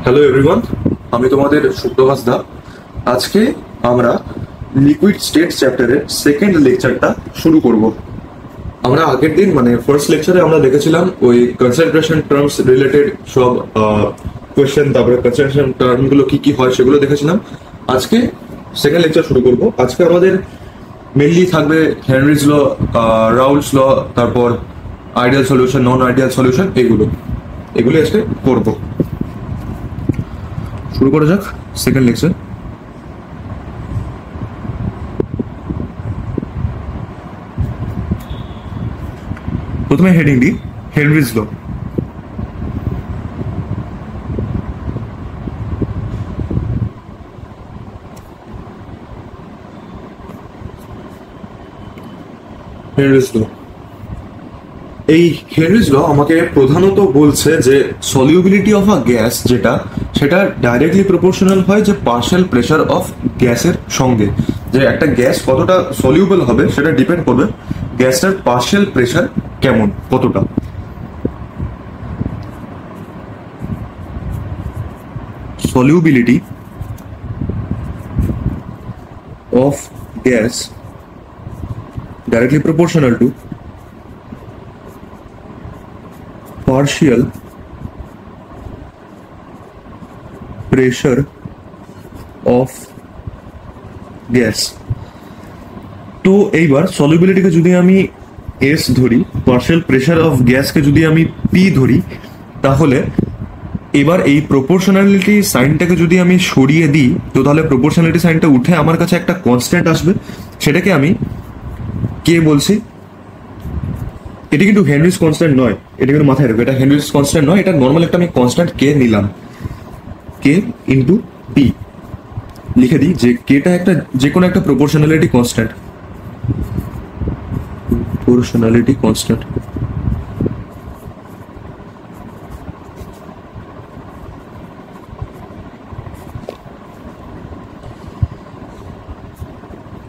Hello everyone, আমি তোমাদের সুপ্রভাস দা। আজকে আমরা লিকুইড স্টেট চ্যাপ্টারের সেকেন্ড লেকচারটা শুরু করব। আমরা আগের দিন মানে ফার্স্ট লেকচারে আমরা দেখেছিলাম ওই কনসেন্ট্রেশন টার্মস রিলেটেড সব কোয়েশ্চেন, তারপরে কনসেন্ট্রেশন টার্মগুলো কি কি হয় সেগুলো দেখেছিলাম। আজকে সেকেন্ড লেকচার শুরু করব। আজকে আমাদের মেনলি থাকবে হেনরিজ ল, রাউলস ল, তারপর আইডিয়াল সলিউশন, নন আইডিয়াল সলিউশন, এগুলো আজকে করবো। শুরু করা যাক সেকেন্ড লেকচার। প্রথমে হেডিং দি হেনরিজ ল। হেনরিজ ল, এই হেনরিজ ল আমাকে প্রধানত বলছে যে সলিউবিলিটি অফ আ গ্যাস যেটা, সেটা ডাইরেক্টলি প্রপোর্শনাল হয় যে পার্শিয়াল প্রেশার অফ গ্যাসের সঙ্গে। যে একটা গ্যাস কতটা সলিউবল হবে সেটা ডিপেন্ড করবে গ্যাসটার পার্শিয়াল প্রেশার কেমন, কতটা। Solubility of gas directly proportional to partial pressure of gas। তো এইবার সলিউবিলিটিকে যদি আমি এস ধরি, পার্শিয়াল প্রেশার অফ গ্যাসকে যদি আমি পি ধরি, তাহলে এবার এই প্রপোর্শনালিটি সাইনটাকে যদি আমি সরিয়ে দিই, তো তাহলে প্রপোর্শনালিটি সাইনটা উঠে আমার কাছে একটা কনস্ট্যান্ট আসবে, সেটাকে আমি কে বলছি। এটা কিন্তু হেনরিজ কনস্ট্যান্ট নয়, এটা কিন্তু মাথায় রাখবে, এটা হেনরিজ কনস্ট্যান্ট নয়, এটা নর্মাল একটা আমি কনস্ট্যান্ট কে নিলাম, কে ইন্টু পি। লিখে দিই যে কেটা একটা যে কোনো একটা প্রপোর্শনালিটি কনস্ট্যান্ট, প্রপোর্শনালিটি কনস্ট্যান্ট।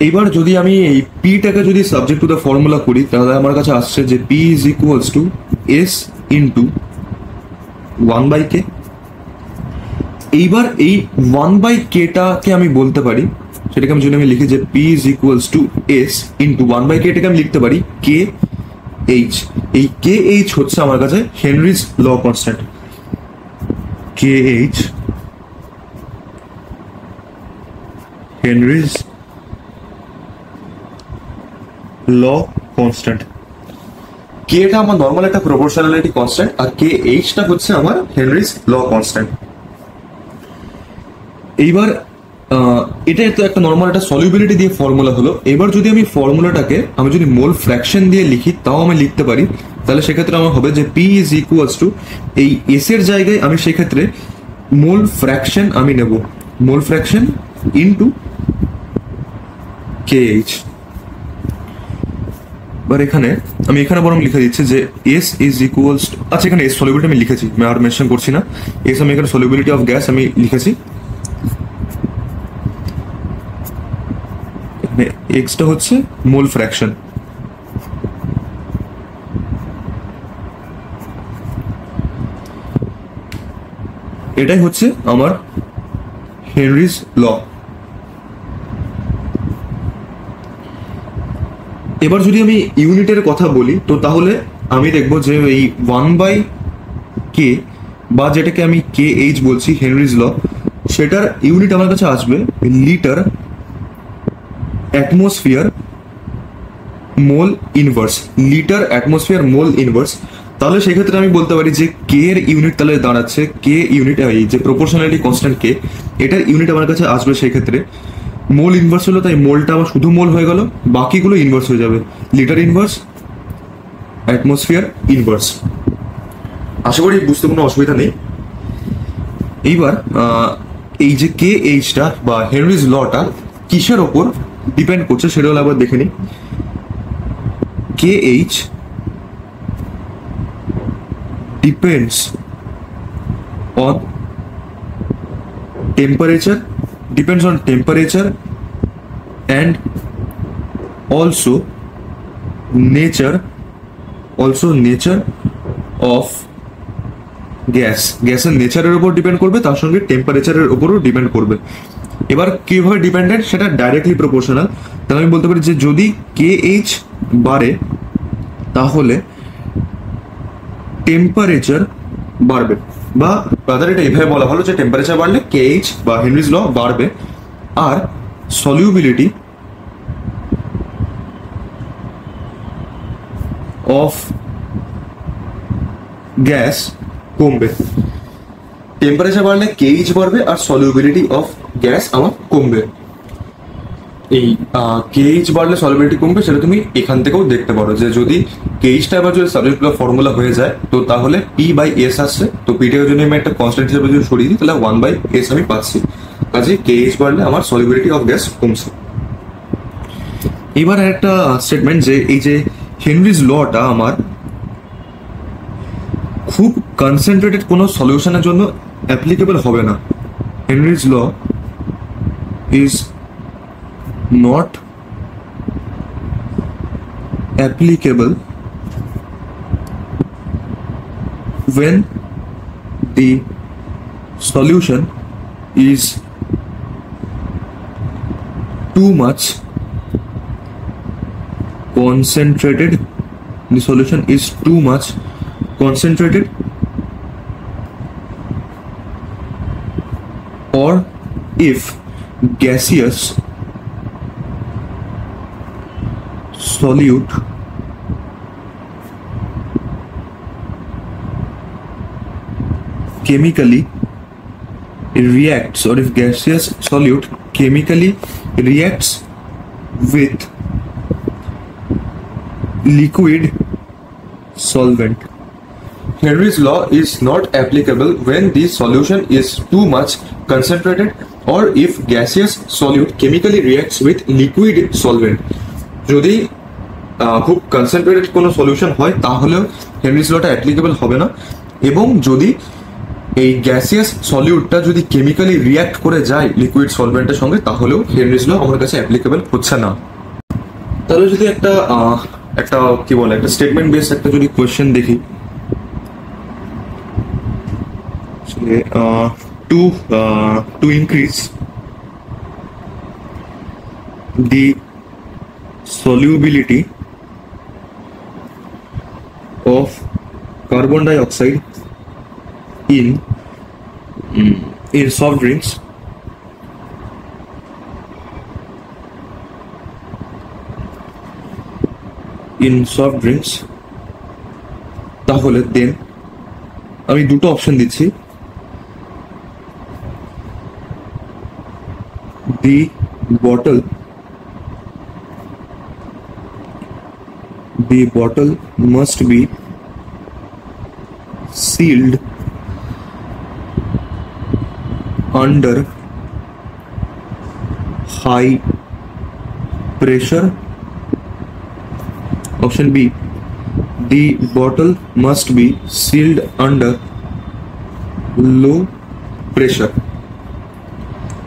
এইবার যদি আমি এই পিটাকে যদি সাবজেক্ট টু দ্য ফর্মুলা করি, তাহলে আমার কাছে আসছে যে P is equals two S into 1/k। এইবার এই 1/kটাকে আমি বলতে পারি, সেটাকে আমি যদি আমি লিখি যে P is equals two S into 1/k, এটাকে আমি লিখতে পারি কে এইচ। এই কে এইচ হচ্ছে আমার কাছে Henry's law constant. K H Henry's law constant. কে টা আমার নর্মাল একটা প্রপোর্শনালিটি কনস্ট্যান্ট, আর কে এইচটা হচ্ছে আমার হেনরিজ ল কনস্ট্যান্ট। এইবার এটা তো একটা নর্মাল একটা সলিউবিলিটি দিয়ে ফর্মুলা হলো। এবার যদি আমি ফর্মুলাটাকে আমি যদি মোল ফ্র্যাকশন দিয়ে লিখি, তাও আমি লিখতে পারি। তাহলে সেক্ষেত্রে আমার হবে যে পি ইজ ইকুয়ালস টু এই এস এর জায়গায় আমি সেক্ষেত্রে মোল ফ্র্যাকশন আমি নেব, মোল ফ্র্যাকশন ইন্টু কে এইচ। এবার এখানে আমি বরং লিখে দিচ্ছি যে এস ইজ ইকুয়ালস, আচ্ছা এখানে এস সলিউবিলিটি আমি লিখেছি, আমি আর মেনশন করছি না। এস আমি এখানে সলিউবিলিটি অফ গ্যাস আমি লিখেছি, এক্সটা হচ্ছে মোল ফ্র্যাকশন। এটাই হচ্ছে আমার হেনরিজ ল। এবার যদি আমি ইউনিটের কথা বলি, তো তাহলে আমি দেখবো যে এই 1/k বা যেটাকে আমি কে এইচ বলছি হেনরিজ ল, সেটার ইউনিট আমার কাছে আসবে litre atmosphere mole inverse, litre atmosphere mole inverse. তাহলে সেক্ষেত্রে আমি বলতে পারি যে কে এর ইউনিট তাহলে দাঁড়াচ্ছে কে ইউনিট, এই যে প্রপোর্শনালিটি কনস্ট্যান্ট কে, এটার ইউনিট আমার কাছে আসবে সেক্ষেত্রে মোল ইনভার্স হলো, তাই মোলটা আমার শুধু মোল হয়ে গেল, বাকিগুলো ইনভার্স হয়ে যাবে, লিটার ইনভার্স, অ্যাটমসফিয়ার ইনভার্স। আশা করি বুঝতে কোনো অসুবিধা নেই। এইবার এই যে কে এইচটা বা হেনরিজ লটা কিসের ওপর ডিপেন্ড করছে সেটা হলো, আবার দেখে নিই। K H depends on temperature, depends on temperature and also nature of গ্যাসের নেচারের উপর ডিপেন্ড করবে, তার সঙ্গে টেম্পারেচারের উপরও ডিপেন্ড করবে। এবার কিভাবে ডিপেন্ডেন্ট সেটা ডাইরেক্টলি প্রপোর্শনাল। তাহলে আমি বলতে পারি যে যদি KH বাড়ে তাহলে টেম্পারেচার বাড়বে, বা রাদার এটা এইভাবে বলা ভালো যে টেম্পারেচার বাড়লে KH বা হেনরিজ ল বাড়বে, আর সলিউবিলিটি অফ গ্যাস কমবে। টেম্পারেচার বাড়লে KH বাড়বে আর সলিউবিলিটি অফ গ্যাস আমার কমবে। এই KH বাড়লে সলিউবিলিটি কমবে, সেটা তুমি এখান থেকেও দেখতে পারো যে যদি KH-টা এবার যদি সাবজেক্ট ফর্মুলা হয়ে যায় তো তাহলে P/S আসছে, তো P-টাকে যদি আমি একটা কনস্ট্যান্ট হিসেবে যদি সরিয়ে দিই তাহলে 1/S আমি পাচ্ছি, কাজে KH বাড়লে আমার সলিউবিলিটি অফ গ্যাস কমছে। এবার একটা স্টেটমেন্ট যে এই যে হেনরিজ লটা আমার খুব কনসেন্ট্রেটেড কোনো সলিউশনের জন্য অ্যাপ্লিকেবল হবে না। Henry's law is not applicable when the solution is too much concentrated. The solution is too much concentrated or if gaseous solute chemically reacts, or if gaseous solute chemically reacts with liquid solvent. Henry's law is not applicable when the solution is too much concentrated or if gaseous solute chemically reacts with liquid solvent. যদি খুব concentrated কোনো solution হয় তাহলেও Henry's লটা applicable হবে না, এবং যদি এই গ্যাসিয়াস সলিউটটা যদি কেমিক্যালি রিয়াক্ট করে যায় লিকুইড সলভেন্টের সঙ্গে তাহলেও হেনরিজ ল আমার কাছে অ্যাপ্লিকেবল হচ্ছে না। তাহলে যদি একটা কি বলে একটা স্টেটমেন্ট বেস একটা যদি কোয়েশ্চেন দেখি, to increase the solubility of carbon dioxide in soft drinks, তাহলে দেন আমি দুটো অপশন দিচ্ছি, the bottle must be sealed under high pressure. Option B, the bottle must be sealed under low pressure.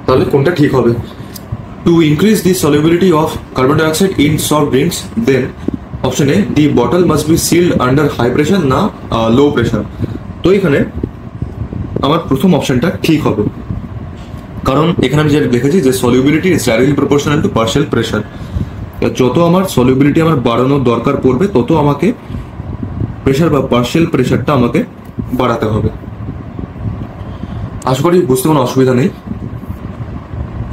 তাহলে কোনটা ঠিক হবে? To increase the solubility of carbon dioxide in soft drinks, then option A, the bottle must be sealed under high pressure, না low pressure. তো এখানে আমার প্রথম অপশনটা ঠিক হবে, কারণ এখানে আমি যেটা দেখেছি যে solubility is directly proportional to partial pressure. যত আমার solubility আমার বাড়ানোর দরকার পড়বে তত আমাকে প্রেশার বা পার্শিয়াল প্রেশারটা আমাকে বাড়াতে হবে। আশা করি বুঝতে কোনো অসুবিধা নেই।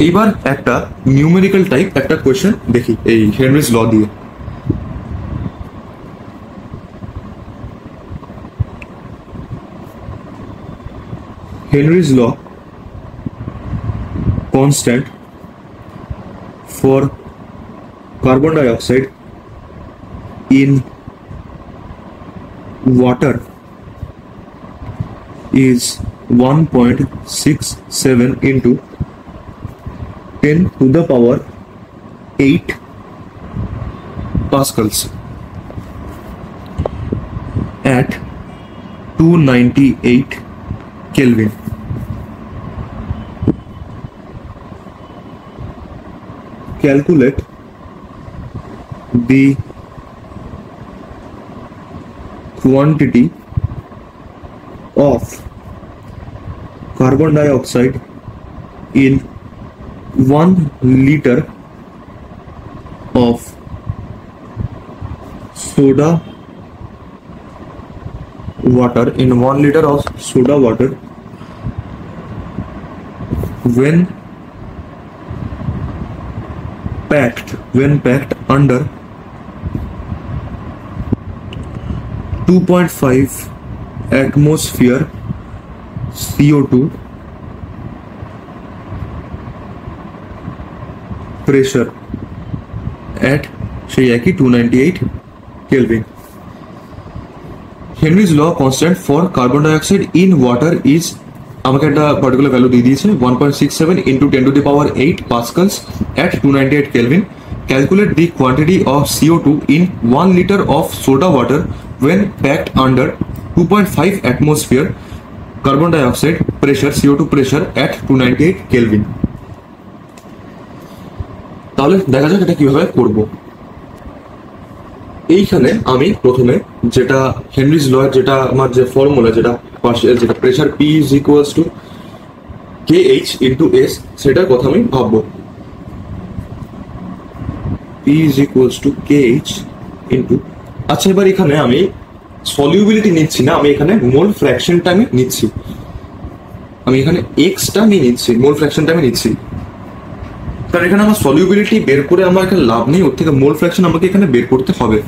এইবার একটা নিউমেরিক্যাল টাইপ একটা কোয়েশ্চেন দেখি এই হেনরিজ ল দিয়ে। Henry's law constant for carbon dioxide in water is 1.67 into 10 to the power 8 pascals at 298 Kelvin. Calculate the quantity of carbon dioxide in 1 liter of soda water, in 1 liter of soda water, when packed under 2.5 atmosphere CO2 pressure at সেই একই 298 Kelvin. Henry's law constant for carbon dioxide in water is, আমাকে একটা particular value দিয়ে দিয়েছে 1.67 into 10 to the power 8 pascals at 298 Kelvin. Calculate the quantity of CO2 in 1 liter of soda water when packed under 2.5 atmosphere carbon dioxide pressure, CO2 pressure at 298 Kelvin. তাহলে দেখা যাক এটা কিভাবে করব। এইখানে আমি প্রথমে যেটা হেনরিজ ল, যেটা আমার যে ফর্মুলা, যেটা pressure P is equals to KH into S, সেটার কথা আমি ভাববো। P is equals to KH into, আচ্ছা এবার এখানে আমি সলিউবিলিটি নিচ্ছি না, আমি এখানে মোল ফ্র্যাকশনটা আমি নিচ্ছি, আমি এখানে এক্সটা আমি নিচ্ছি, মোল ফ্র্যাকশনটা আমি নিচ্ছি। কারণ এখানে আমার সলিউবিলিটি বের করে আমার এখানে লাভ নেই, ওর থেকে মোল ফ্র্যাকশন আমাকে এখানে বের করতে হবে।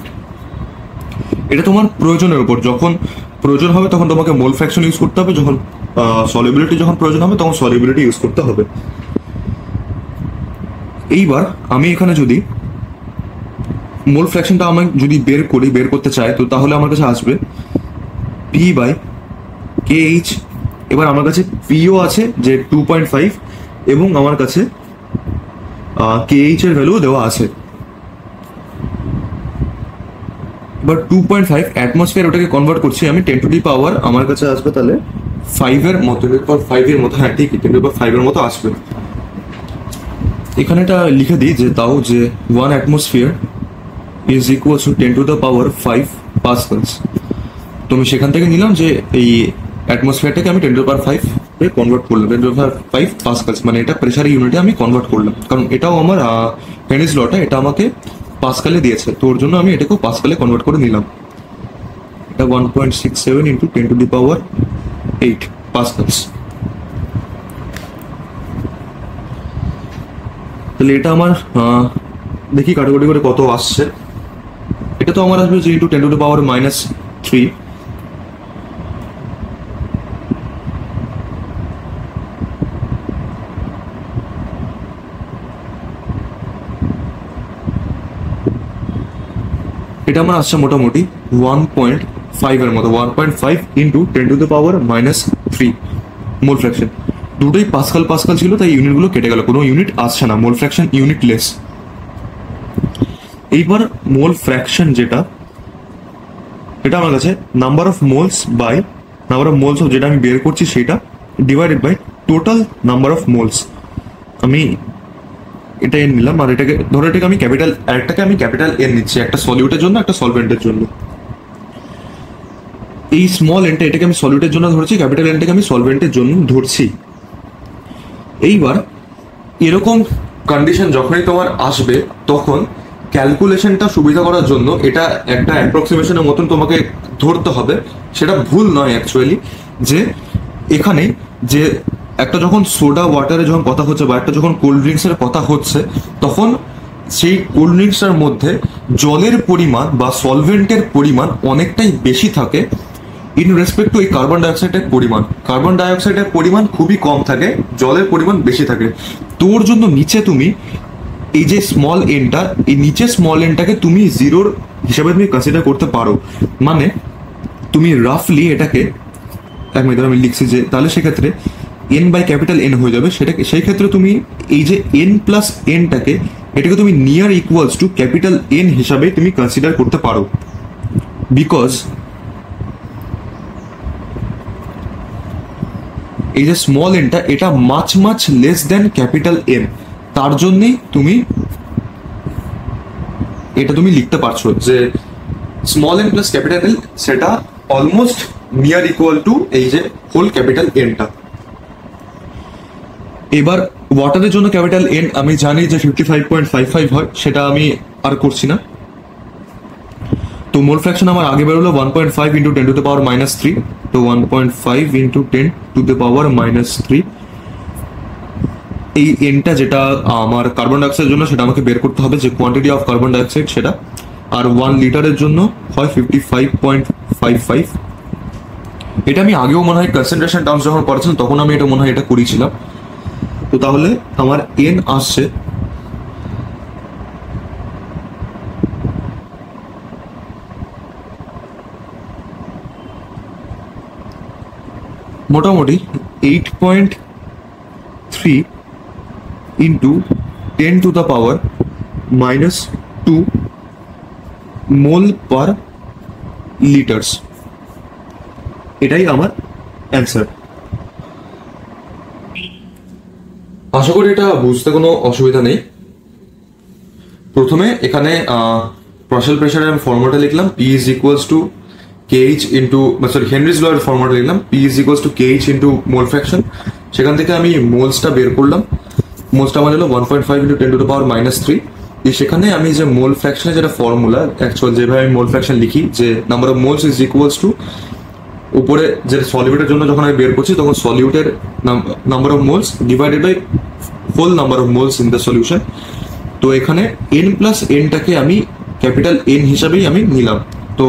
এটা তোমার প্রয়োজনের উপর, যখন প্রয়োজন হবে তখন তোমাকে মোল ফ্র্যাকশন ইউজ করতে হবে, যখন সলিউবিলিটি যখন প্রয়োজন হবে তখন সলিউবিলিটি ইউজ করতে হবে। এইবার আমি এখানে যদি মোল ফ্র্যাকশনটা আমি যদি বের করতে চাই, তো তাহলে আমার কাছে আসবে P/KH। এবার আমার কাছে পিও আছে যে 2.5 এবং আমার কাছে KH এর ভ্যালু দেওয়া আছে। এবার 2.5 অ্যাটমসফিয়ার, ওটাকে কনভার্ট করছি আমি 10 to the power, আমার কাছে আসবে তাহলে 5 এর মতো, 5 এর মতো, হ্যাঁ ঠিক, 10 এর মতো আসবে। এখানে এটা লিখে দিই যে তাও যে 1 atmosphere is equal to 10 to the power 5 pascals। তো আমি সেখান থেকে নিলাম যে এই অ্যাটমসফিয়ারটাকে আমি 10 to the power 5 A convert করলাম, 10 to the power 5 pascals, মানে এটা প্রেসার ইউনিটে আমি কনভার্ট করলাম, কারণ এটাও আমার হেনরিজ লটা এটা আমাকে পাস্কালে দিয়েছে, তো ওর জন্য আমি এটাকেও পাস্কালে কনভার্ট করে নিলাম। এটা 1.67 into 10 to the power 8 pascals। তাহলে এটা আমার দেখি কাটাকুটি করে কত আসছে। এটা তো আমার আসবে যে ইন্টু 10 to the power -3। এটা আমার আসছে মোটামুটি 1.5 এর মতো, 1.5 into 10 to the power -3 mole fraction. দুটোই পাস্কাল ছিল, তাই ইউনিটগুলো কেটে গেল, কোনো ইউনিট আসছে না, মোল ফ্র্যাকশন ইউনিটলেস। এইবার মোল ফ্র্যাকশন যেটা, এটা আমার কাছে number of moles by number of moles যেটা আমি বের করছি সেটা divided by total number of moles. আমি এটা এন নিলাম, আর এটাকে ধরো, এটাকে আমি ক্যাপিটাল, আরেকটাকে আমি ক্যাপিটাল এন নিচ্ছি, একটা সলিউটের জন্য, একটা সলভেন্টের জন্য। এই স্মল এনটা, এটাকে আমি সলিউটের জন্য ধরছি, ক্যাপিটাল এনটাকে আমি সলভেন্টের জন্য ধরছি। এইবার এরকম কন্ডিশন যখনই তোমার আসবে, তখন ক্যালকুলেশনটা সুবিধা করার জন্য এটা একটা অ্যাপ্রক্সিমেশনের মতন তোমাকে ধরতে হবে। সেটা ভুল নয় অ্যাকচুয়ালি, যে এখানে যে একটা যখন সোডা ওয়াটারে যখন কথা হচ্ছে, বা একটা যখন কোল্ড ড্রিঙ্কসের কথা হচ্ছে, তখন সেই কোল্ড ড্রিঙ্কসটার মধ্যে জলের পরিমাণ বা সলভেন্টের পরিমাণ অনেকটাই বেশি থাকে ইন রেসপেক্ট টু এই কার্বন ডাইঅক্সাইডের পরিমাণ। কার্বন ডাইঅক্সাইডের পরিমাণ খুবই কম থাকে, জলের পরিমাণ বেশি থাকে। তোর জন্য নিচে তুমি এই যে স্মল এনটা, এই নিচে স্মল এনটাকে তুমি জিরোর হিসাবে তুমি কনসিডার করতে পারো। মানে তুমি রাফলি এটাকে, এক মিনিট আমি লিখছি যে, তাহলে সেক্ষেত্রে এন বাই ক্যাপিটাল এন হয়ে যাবে। সেটাকে সেই ক্ষেত্রে তুমি এই যে এন প্লাস এনটাকে, এটাকে তুমি near equals to capital N হিসাবে তুমি কনসিডার করতে পারো, বিকজ এই যে স্মল এনটা, এটা much less than capital N, তার জন্যই তুমি এটা তুমি লিখতে পারছো যে small N plus capital N, সেটা অলমোস্ট নিয়ার ইকুয়াল টু এই যে হোল ক্যাপিটাল এনটা। এবার ওয়াটারের জন্য ক্যাপিটাল এন আমি জানি যে 55.55 হয়, সেটা আমি আর করছি না। তো মোল ফ্র্যাকশন আমার আগে বেরোলো 1.5 ইন্টু 10 টু দ্য পাওয়ার -3, তো 1.5 ইন্টু 10 টু দ্য পাওয়ার -3। এই এনটা যেটা আমার কার্বন ডাইঅক্সাইডের জন্য সেটা আমাকে বের করতে হবে, যে কোয়ান্টিটি অফ কার্বন ডাইঅক্সাইড সেটা। আর 1 লিটারের জন্য হয় 55.55। এটা আমি আগেও মনে হয় কনসেন্ট্রেশন টার্মস যখন পড়েছিলাম তখন আমি এটা মনে হয় এটা করেছিলাম। তো তাহলে আমার এন আসছে মোটামুটি 8.3 into 10 to the power -2 mole per litres. এটাই আমার অ্যান্সার। আশা করি এটা বুঝতে কোনো অসুবিধা নেই। প্রথমে এখানে পার্শিয়াল প্রেশারের আমি ফর্মুলাটা লিখলাম, P is equals to KH into, sorry Henry's লয়ের ফর্মুলাটা লিখলাম, P is equals to KH into mole fraction. সেখান থেকে আমি মোলসটা বের করলাম। মোলসটা আমার হলো 1.5 ইন্টু 10 টু দ্য পাওয়ার -3। সেখানে আমি যে মোল ফ্র্যাকশনের যেটা ফর্মুলা, অ্যাকচুয়াল যেভাবে আমি মোল ফ্র্যাকশন লিখি, যে number of moles is equals to উপরে যে সলিউটের জন্য যখন আমি বের করছি তখন সলিউটের number of moles divided by whole number of moles in the solution. তো এখানে n প্লাস এনটাকে আমি ক্যাপিটাল এন হিসাবেই আমি নিলাম। তো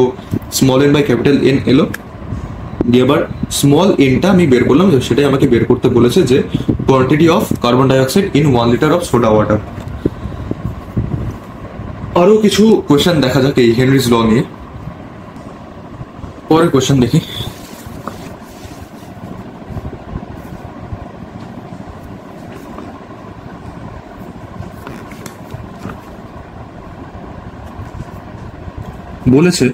small N by capital N এলো, দিয়ে আবার স্মল এনটা আমি বের করলাম, সেটাই আমাকে বের করতে বলেছে যে quantity of carbon dioxide in 1 litre of soda water. আরো কিছু কোয়েশ্চেন দেখা যাক এই হেনরিজ ল নিয়ে। পরের কোয়েশ্চেন দেখি। বলেছে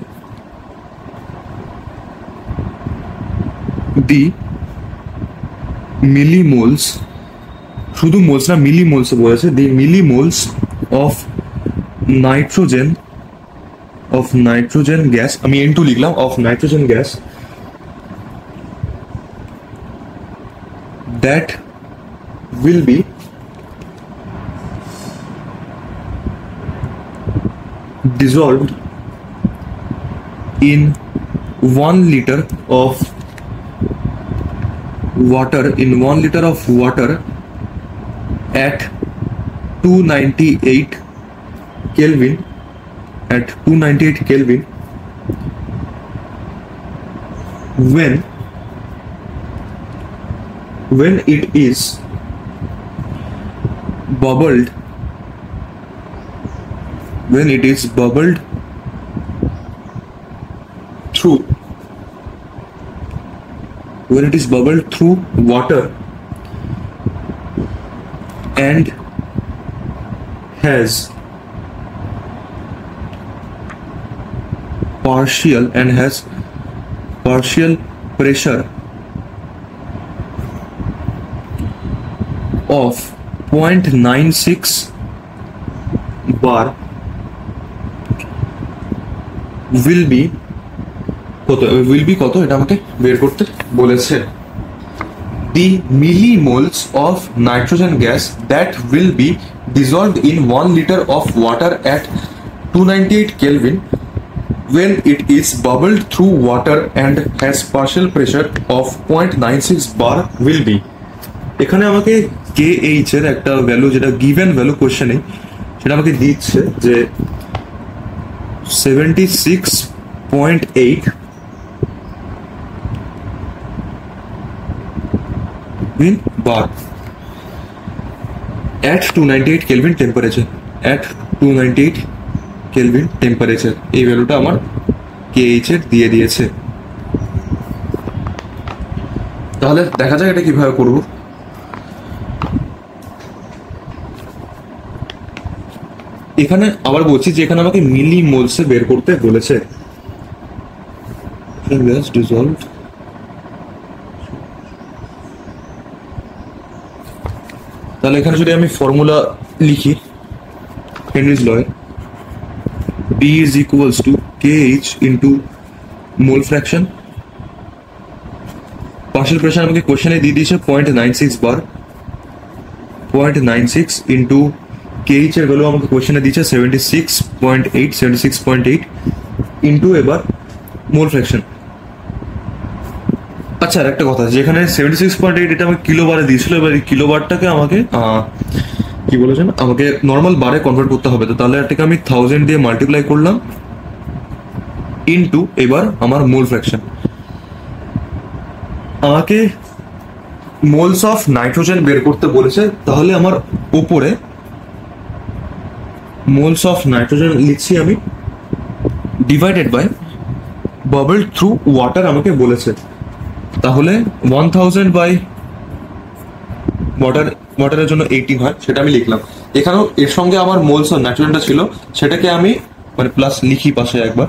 দি মিলিমোলস, শুধু মোলস না মিলিমোলস বলেছে, দি মিলিমোলস অফ নাইট্রোজেন গ্যাস, আমি N2 লিখলাম, of nitrogen gas that will be dissolved in 1 liter of water at 298 Kelvin when it is bubbled through water and has partial pressure of 0.96 bar will be কত এটা আমাকে বের করতে বলেছে। The millimoles of nitrogen gas that will be dissolved in 1 liter of water at 298 Kelvin when it is bubbled through water and has partial pressure of 0.96 bar will be। এখানে আমাকে KH এর একটা ভ্যালু, যেটা given value কোশ্চেনে, সেটা আমাকে দিচ্ছে যে 76.8 bar at 298 Kelvin temperature, এই ভ্যালুটা আমার KH এর দিয়ে দিয়েছে। তাহলে দেখা যাক এটা কিভাবে করব। এখানে আবার বলছি যে এখানে আমাকে মিলি মোলসে বের করতে বলেছে। তাহলে এখানে যদি আমি ফর্মুলা লিখি হেনরিজ লয়, P is equals to KH into mole fraction partial pressure আমাকে কোশ্চেনে দিয়ে দিয়েছে 0.96 বার, 0.96 ইন্টু কেইচ এর ভ্যালু আমাকে কোশ্চেনে দিয়েছে 76.8 ইন্টু এবার মোল ফ্র্যাকশন। আচ্ছা, আর একটা কথা, যেখানে 76.8 এটা আমাকে কিলো বারে দিয়েছিল, এবার এই কিলো বারটাকে আমাকে কি বলেছেন, আমাকে নর্মাল বারে কনভার্ট করতে হবে। তো তাহলে এটাকে আমি 1000 দিয়ে মাল্টিপ্লাই করলাম ইন্টু এবার আমার মোল ফ্র্যাকশন। আমাকে মোলস অফ নাইট্রোজেন বের করতে বলেছে, তাহলে আমার উপরে মোলস অফ নাইট্রোজেন লিখছি আমি, divided by bubble through water আমাকে বলেছে, তাহলে 1000 বাই ওয়াটারের জন্য 18 হয়, সেটা আমি লিখলাম। এখানেও এর সঙ্গে আমার মোলস অফ নাইট্রোজেনটা ছিল, সেটাকে আমি মানে প্লাস লিখি পাশে একবার,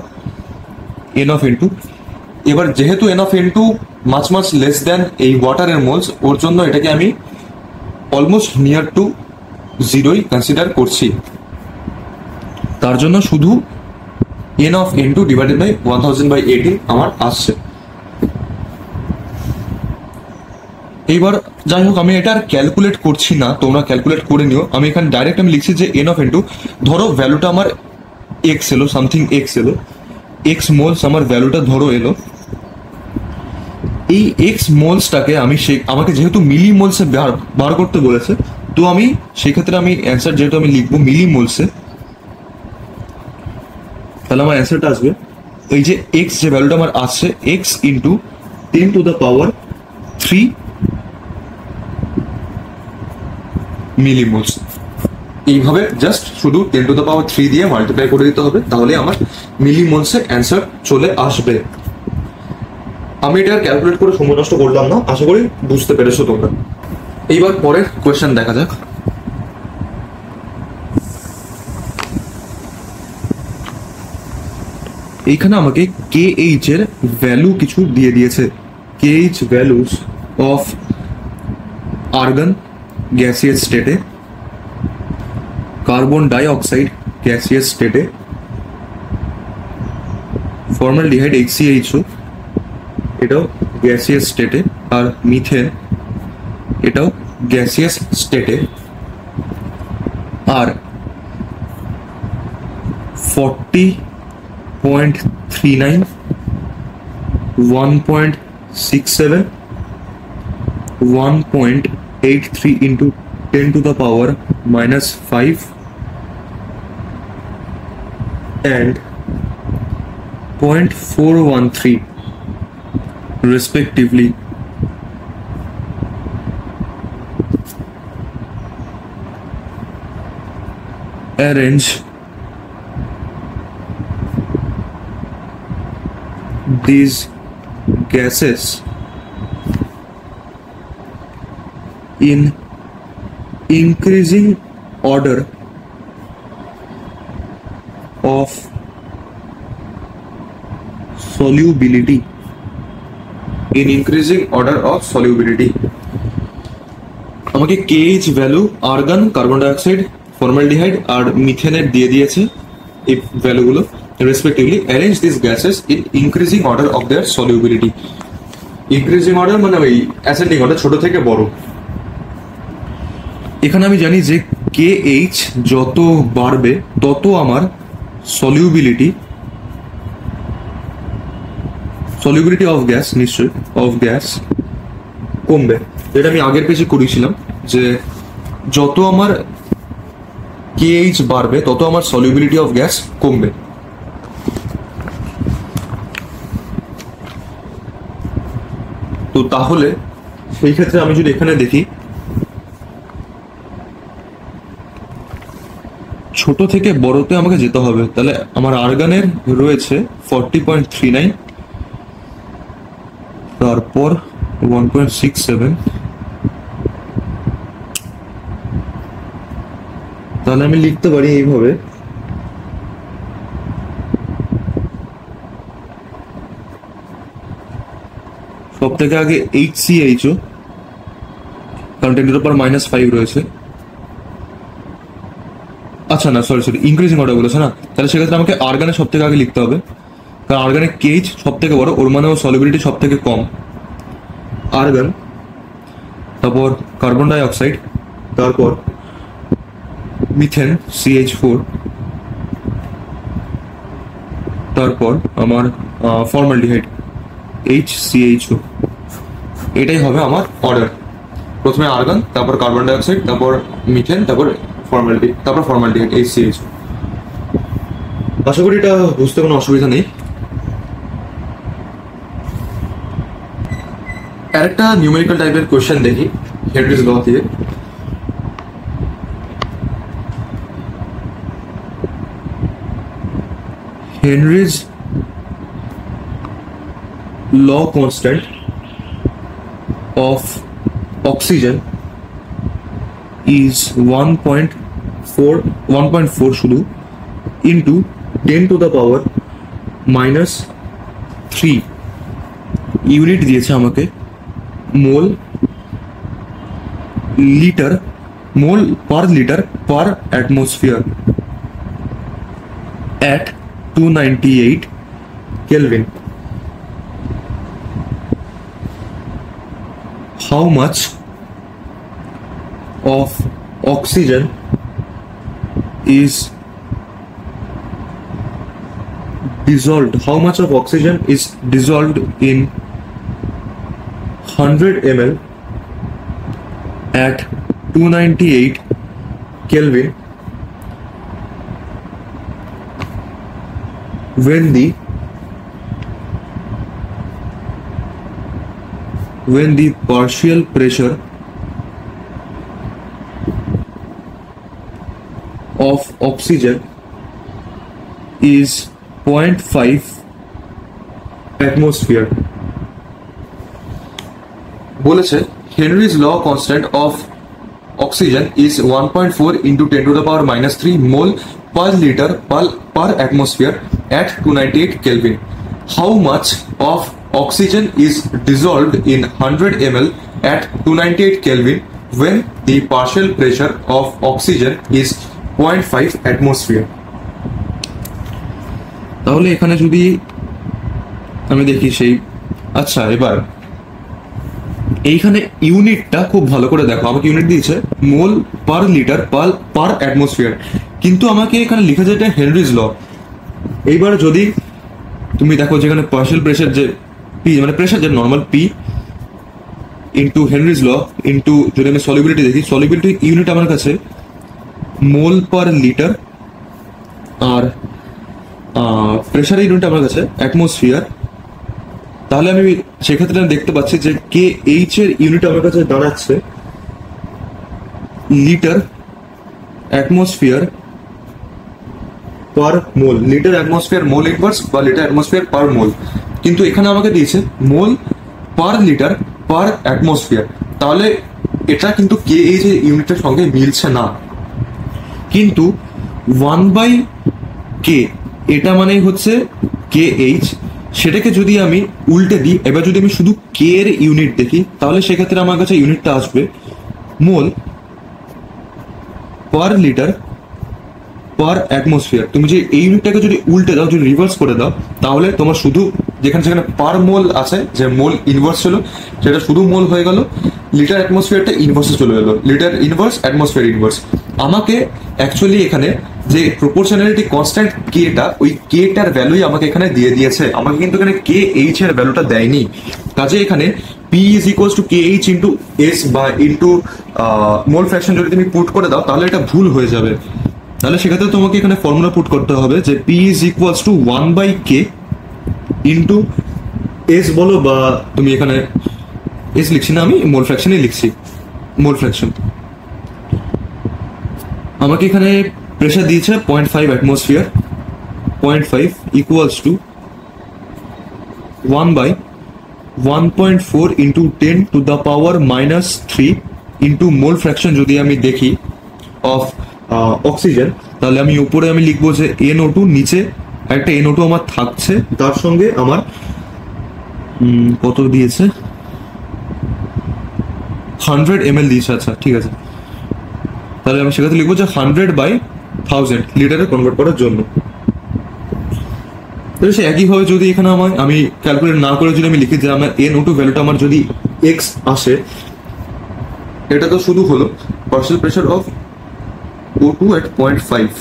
এন অফ ইনটু। এবার যেহেতু n of into much less than এই ওয়াটারের মোলস, ওর জন্য এটাকে আমি অলমোস্ট নিয়ার টু জিরোই কনসিডার করছি। তার জন্য শুধু n of into divided by 1000/18 আমার আসছে। এইবার যাই হোক, আমি এটা আর ক্যালকুলেট করছি না, তোমরা ক্যালকুলেট করে নিও। আমি এখানে ডাইরেক্ট আমি লিখছি যে এন অফ ইনটু, ধরো ভ্যালুটা আমার এক্স এলো, সামথিং এক্স এলো, এক্স মোলস আমার ভ্যালুটা ধরো এলো। এই এক্স মোলসটাকে আমি আমাকে যেহেতু মিলি মোলসে বার করতে বলেছে, তো আমি সেক্ষেত্রে আমি অ্যান্সার যেহেতু আমি লিখবো মিলি মোলসে, তাহলে আমার অ্যান্সারটা আসবে এই যে এক্স যে ভ্যালুটা আমার আসছে, এক্স ইন্টু 10⁻³ মিলিমোলস। এইভাবে জাস্ট শুধু 10⁻³ দিয়ে মাল্টিপ্লাই করে দিতে হবে, তাহলে আমার মিলিমোলসে অ্যান্সার চলে আসবে। আমি এটা ক্যালকুলেট করে সময় নষ্ট করলাম না, আশা করি বুঝতে পেরেছো তোমরা। এইবার পরের কোয়েশ্চেন দেখা যাক। এইখানে আমাকে KH এর ভ্যালু কিছু দিয়ে দিয়েছে, KH values of argon gaseous স্টেটে, কার্বন ডাইঅক্সাইড গ্যাসিয়াস স্টেটে, ফর্মালডিহাইড HCHO এটাও গ্যাসিয়াস স্টেটে, আর মিথেন এটাও গ্যাসিয়াস স্টেটে, আর 40.39, 1.67, 1.83 into 10⁻⁻5 and 0.413 respectively. Arrange these gases in increasing order of solubility, in increasing order of solubility। আমাকে KH value argon, carbon dioxide, formaldehyde আর মিথেনের দিয়ে দিয়েছে এই ভ্যালুগুলো respectively. Arrange this gases in increasing order of their solubility. Increasing order মানে ওই ascending order, ছোট থেকে বড়। এখানে আমি জানি যে KH যত বাড়বে তত আমার সলিউবিলিটি অফ গ্যাস, নিশ্চয়ই অফ গ্যাস কমবে। যেটা আমি আগের পেজে করেছিলাম যে যত আমার KH বাড়বে তত আমার সলিউবিলিটি অফ গ্যাস কমবে। তো তাহলে সেই ক্ষেত্রে আমি যদি এখানে দেখি, ছোট থেকে বড়তে আমাকে যেতে হবে, তাহলে আমার আর্গনের রয়েছে 40.39, তারপর 1.67, তাহলে আমি লিখতে পারি এইভাবে, সব থেকে আগে HCHO, কারণ 10⁻⁻5 রয়েছে। আচ্ছা না, সরি ইনক্রিজিং অর্ডার বলেছে না, তাহলে সেক্ষেত্রে আমাকে আর্গানের সব থেকে আগে লিখতে হবে, কারণ আর্গানের KH সব থেকে বড়, ওর মানে সলিবিলিটি সব থেকে কম। আর্গন, তারপর কার্বন ডাই অক্সাইড, তারপর মিথেন CH4, তারপর আমার ফর্মালডিহাইড HCHO। এটাই হবে আমার অর্ডার। প্রথমে আর্গন, তারপর কার্বন ডাই অক্সাইড, তারপর মিথেন, তারপর ফর্মালডিহাইড HCHO। আশা করি এটা বুঝতে কোনো অসুবিধা নেই। আরেকটা নিউমেরিক্যাল টাইপের কোয়েশ্চেন দেখি হেনরিজ ল থেকে। Henry's law constant of oxygen is 1.4 শুধু into 10 to the power -3 unit দিয়েছে আমাকে mole per litre per atmosphere at 298 Kelvin. How much of oxygen is dissolved? How much of oxygen is dissolved in 100 ml at 298 Kelvin when the partial pressure of oxygen is 0.5 atmosphere? বলেছে Henry's law constant of oxygen is 1.4 into 10 to the power -3 mole per liter per atmosphere at 298 Kelvin. How much of oxygen is dissolved in 100 ml at 298 Kelvin when the partial pressure of oxygen is 0.5 atmosphere? তাহলে এখানে যদি আমি দেখি সেই আচ্ছা এবার এইখানে ইউনিটটা খুব ভালো করে দেখো। আমাকে ইউনিট দিয়েছে মোল পার লিটার পার অ্যাটমসফিয়ার, কিন্তু আমাকে এখানে লিখা যায় এটা হেনরিজ ল। এইবার যদি তুমি দেখো যেখানে পার্শিয়াল প্রেশার যে পি মানে প্রেশার যে নর্মাল পি ইন্টু হেনরিজ ল ইন্টু যদি আমি সলিবিলিটি দেখি, সলিবিলিটি ইউনিট আমার কাছে মোল পার লিটার আর প্রেশার ইউনিট আমার কাছে অ্যাটমসফিয়ার। তাহলে আমি সেক্ষেত্রে দেখতে পাচ্ছি যে কে এইচ এর ইউনিট আমার কাছে দাঁড়াচ্ছে লিটার অ্যাটমসফিয়ার পার মোল, লিটার অ্যাটমসফিয়ার মোল ইনভার্স বা লিটার অ্যাটমসফিয়ার পার মোল, কিন্তু এখানে আমাকে দিয়েছে মোল পার লিটার পার অ্যাটমসফিয়ার। তাহলে এটা কিন্তু কে এইচ এর ইউনিটের সঙ্গে মিলছে না। কিন্তু 1/k এটা মানে হচ্ছে কে এইচ, সেটাকে যদি আমি উল্টে দিই, এবার যদি আমি শুধু কে এর ইউনিট দেখি তাহলে সেক্ষেত্রে আমার কাছে ইউনিটটা আসবে মোল পার লিটার পার অ্যাটমসফিয়ার। তুমি যে এই ইউনিটটাকে যদি উল্টে দাও, যদি রিভার্স করে দাও, তাহলে তোমার শুধু যেখানে সেখানে পার মোল আছে যে মোল ইনভার্স ছিল সেটা শুধু মোল হয়ে গেল, লিটার অ্যাটমসফিয়ারটা ইনভার্সে চলে গেল, লিটার ইনভার্স অ্যাটমসফিয়ার ইনভার্স। আমাকে অ্যাকচুয়ালি এখানে যে প্রপোর্শনালিটি কনস্ট্যান্ট কেটা, ওই কেটার ভ্যালুই আমাকে এখানে দিয়ে দিয়েছে, আমাকে কিন্তু এখানে কে এইচ এর ভ্যালুটা দেয়নি। কাজে এখানে P is equals two K H into S বা ইন্টু মোল ফ্র্যাকশন যদি তুমি পুট করে দাও তাহলে এটা ভুল হয়ে যাবে। তাহলে সেক্ষেত্রে তোমাকে এখানে ফর্মুলা পুট করতে হবে যে P is equals two 1/k into S বলো, বা তুমি এখানে এস লিখছি না, আমি মোল ফ্র্যাকশনই লিখছি, মোল ফ্র্যাকশন। আমাকে এখানে প্রেশার দিয়েছে 0.5 atmosphere, 0.5 equals to 1/1.4 into 10 to the power -3 into mole fraction যদি আমি দেখি অফ অক্সিজেন, তাহলে আমি উপরে আমি লিখবো যে NO2, নিচে একটা NO2 আমার থাকছে, তার সঙ্গে আমার কত দিয়েছে 100 ml দিয়েছে। আচ্ছা ঠিক আছে, তাহলে আমি সেক্ষেত্রে লিখবো যে 100/1000 লিটারে কনভার্ট করার জন্য। তাহলে সে একইভাবে যদি এখানে আমি ক্যালকুলেট না করে যদি আমি লিখি যে আমার NO2 ভ্যালুটা আমার যদি এক্স আসে, এটা তো শুধু হলো partial pressure of O2 at 0.5।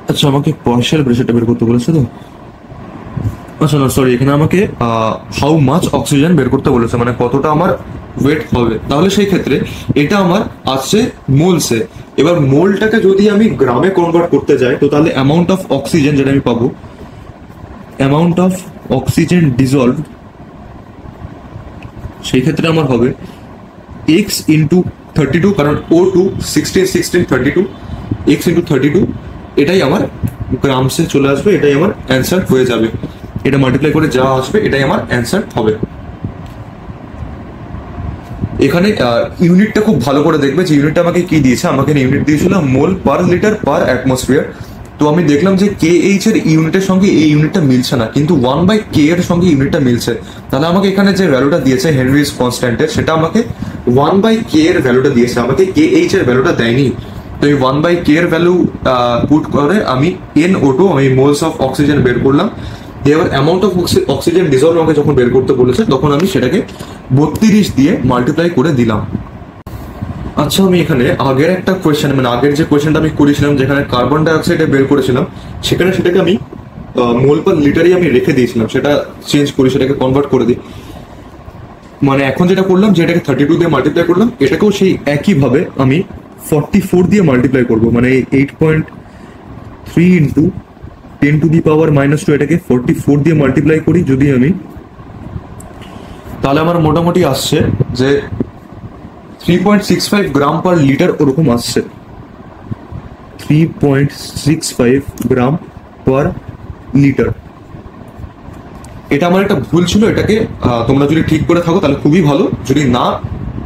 আচ্ছা, আমাকে পার্শিয়াল প্রেশারটা বের করতে বলেছে তো। আচ্ছা না, সরি, এখানে আমাকে হাউ মাচ অক্সিজেন বের করতে বলেছে, মানে কতটা আমার ওয়েট হবে। তাহলে সেই ক্ষেত্রে এটা আমার আসছে মোলসে। এবার মোলটাকে যদি আমি গ্রামে কনভার্ট করতে যাই, তো তাহলে অ্যামাউন্ট অফ অক্সিজেন যেটা আমি পাবো, অ্যামাউন্ট অফ অক্সিজেন ডিজলভ, সেই ক্ষেত্রে আমার হবে এক্স ইন্টু 32, কারণ O2 16 16 32, এক্স ইন্টু 32, এটাই আমার গ্রামসে চলে আসবে, এটাই আমার অ্যান্সার হয়ে যাবে। এটা মাল্টিপ্লাই করে যা আসবে এটাই আমার অ্যান্সার হবে। এখানে ইউনিটটা খুব ভালো করে দেখবে যে ইউনিটটা আমাকে কি দিয়েছে। আমাকে ইউনিট দিয়েছিল মোল পার লিটার পার অ্যাটমসফিয়ার। তো আমি দেখলাম যে KH এর ইউনিটের সঙ্গে এই ইউনিটটা মিলছে না, কিন্তু 1/K এর সঙ্গে ইউনিটটা মিলছে। তাহলে আমাকে এখানে যে ভ্যালুটা দিয়েছে হেনরিজ কনস্ট্যান্টের, সেটা আমাকে 1/K এর ভ্যালুটা দিয়েছে, আমাকে KH এর ভ্যালুটা দেয়নি। তো এই 1/K এর ভ্যালু পুট করে আমি NO2, আমি মোলস অফ অক্সিজেন বের করলাম। এবার অ্যামাউন্ট অফ অক্সিজেন ডিজলভ আমাকে যখন বের করতে বলেছে, তখন আমি সেটাকে 32 দিয়ে মাল্টিপ্লাই করে দিলাম। আচ্ছা, আমি এখানে আগের একটা কোয়েশ্চেন, মানে আগের যে কোয়েশ্চেনটা আমি করেছিলাম যেখানে কার্বন ডাইঅক্সাইডে বের করেছিলাম, সেখানে সেটাকে আমি মোল পার লিটারই আমি রেখে দিয়েছিলাম, সেটা চেঞ্জ করি, সেটাকে কনভার্ট করে দিই। মানে এখন যেটা করলাম, যে এটাকে 32 দিয়ে মাল্টিপ্লাই করলাম, এটাকেও সেই একইভাবে আমি 44 দিয়ে মাল্টিপ্লাই করবো। মানে 8.3 ইন্টু 10⁻⁻², এটাকে 44 দিয়ে মাল্টিপ্লাই করি যদি আমি, তাহলে আমার মোটামুটি আসছে যে 3.65 গ্রাম পার লিটার ওরকম আসছে। 3.65 গ্রাম পার লিটার। এটা আমার একটা ভুল ছিল, এটাকে তোমরা যদি ঠিক করে থাকো তাহলে খুবই ভালো, যদি না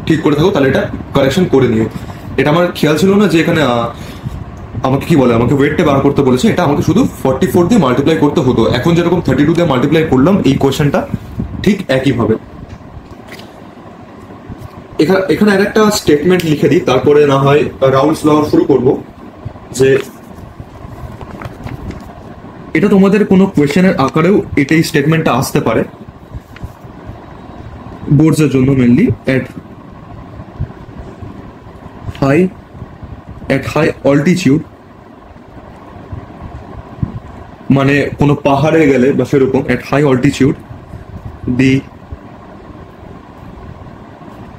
ঠিক করে থাকো তাহলে এটা কারেকশন করে নিও। এটা আমার খেয়াল ছিল না যে এখানে আমাকে কি বলে, আমাকে ওয়েটটা বার করতে বলেছে, এটা আমাকে শুধু 44 দিয়ে মাল্টিপ্লাই করতে হতো। এখন যেরকম 32 দিয়ে মাল্টিপ্লাই করলাম এই কোয়েশ্চেনটা ঠিক একইভাবে। এখানে আর একটা স্টেটমেন্ট লিখে দিই, তারপরে না হয় রাউলস ল শুরু করব। যে এটা তোমাদের কোনো কোয়েশ্চেনের আকারেও এটাই স্টেটমেন্টটা আসতে পারে, বোর্ডসের জন্য মেনলি। at high altitude, মানে কোনো পাহাড়ে গেলে বা সেরকম, at high altitude the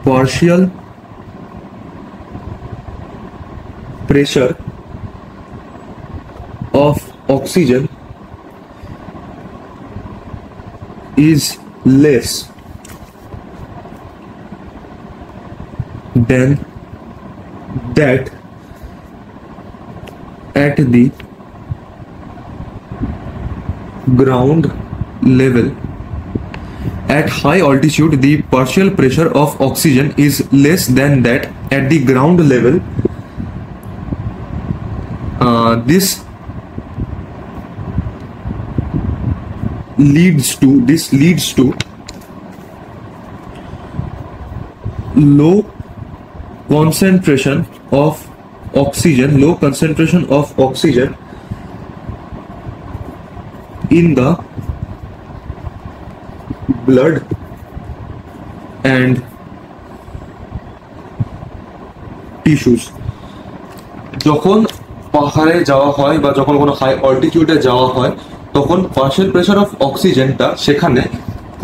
partial pressure of oxygen is less than that at the ground level. At high altitude, the partial pressure of oxygen is less than that at the ground level. This leads to low concentration of oxygen in the blood and tissues. যখন পাহাড়ে যাওয়া হয় বা যখন কোনো high অল্টিটিউডে যাওয়া হয়, তখন পার্শিয়াল প্রেশার অফ অক্সিজেনটা সেখানে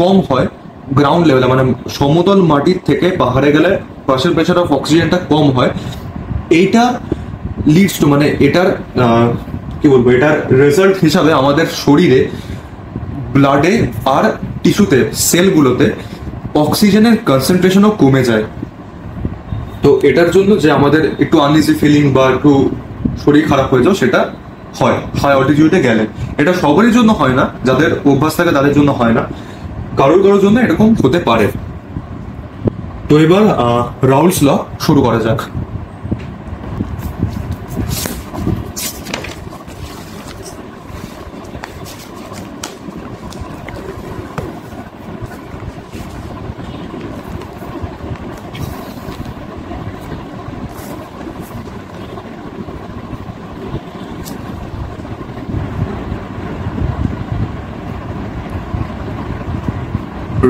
কম হয় গ্রাউন্ড লেভেলে, মানে সমতল মাটির থেকে পাহাড়ে গেলে পার্শিয়াল প্রেশার অফ অক্সিজেনটা কম হয়। এইটা লিডস টু, মানে এটার কি বলবো, এটার রেজাল্ট হিসাবে আমাদের শরীরে ব্লাডে আর টিস্যুতে, সেলগুলোতে অক্সিজেনের কনসেন্ট্রেশনও কমে যায়। তো এটার জন্য যে আমাদের একটু আনইজি ফিলিং বা একটু শরীর খারাপ হয়ে যাও, সেটা হয় হাই অল্টিটিউডে গেলে। এটা সবারই জন্য হয় না, যাদের অভ্যাস থাকে তাদের জন্য হয় না, কারোর কারোর জন্য এরকম হতে পারে। তো এবার রাউলস ল শুরু করা যাক।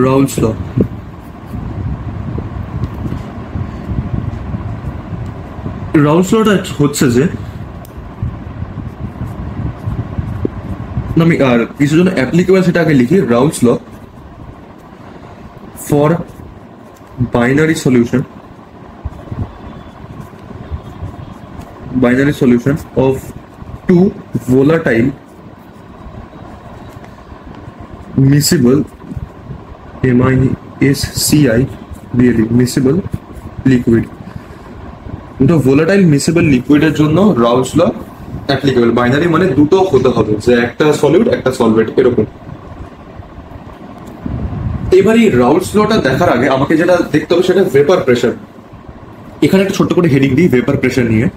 রাউলস ল। রাউলস লটা হচ্ছে যে আমি আর কিছু জন্য অ্যাপ্লিকেবল সেটা আগে লিখি। Raoult's law for binary solution of two volatile miscible MISCI really miscible liquid, দুটো ভোলাটাইল মিসেবল লিকুইডের জন্য রাউলস ল অ্যাপ্লিকেবল। বাইনারি মানে দুটো হতে হবে, যে একটা সলিউড একটা সলভেন্ট এরকম। এবার এই রাউলস লটা দেখার আগে আমাকে যেটা দেখতে হবে সেটা ভেপার প্রেশার। এখানে একটা ছোট্ট করে হেডিং দিই ভেপার প্রেশার নিয়ে।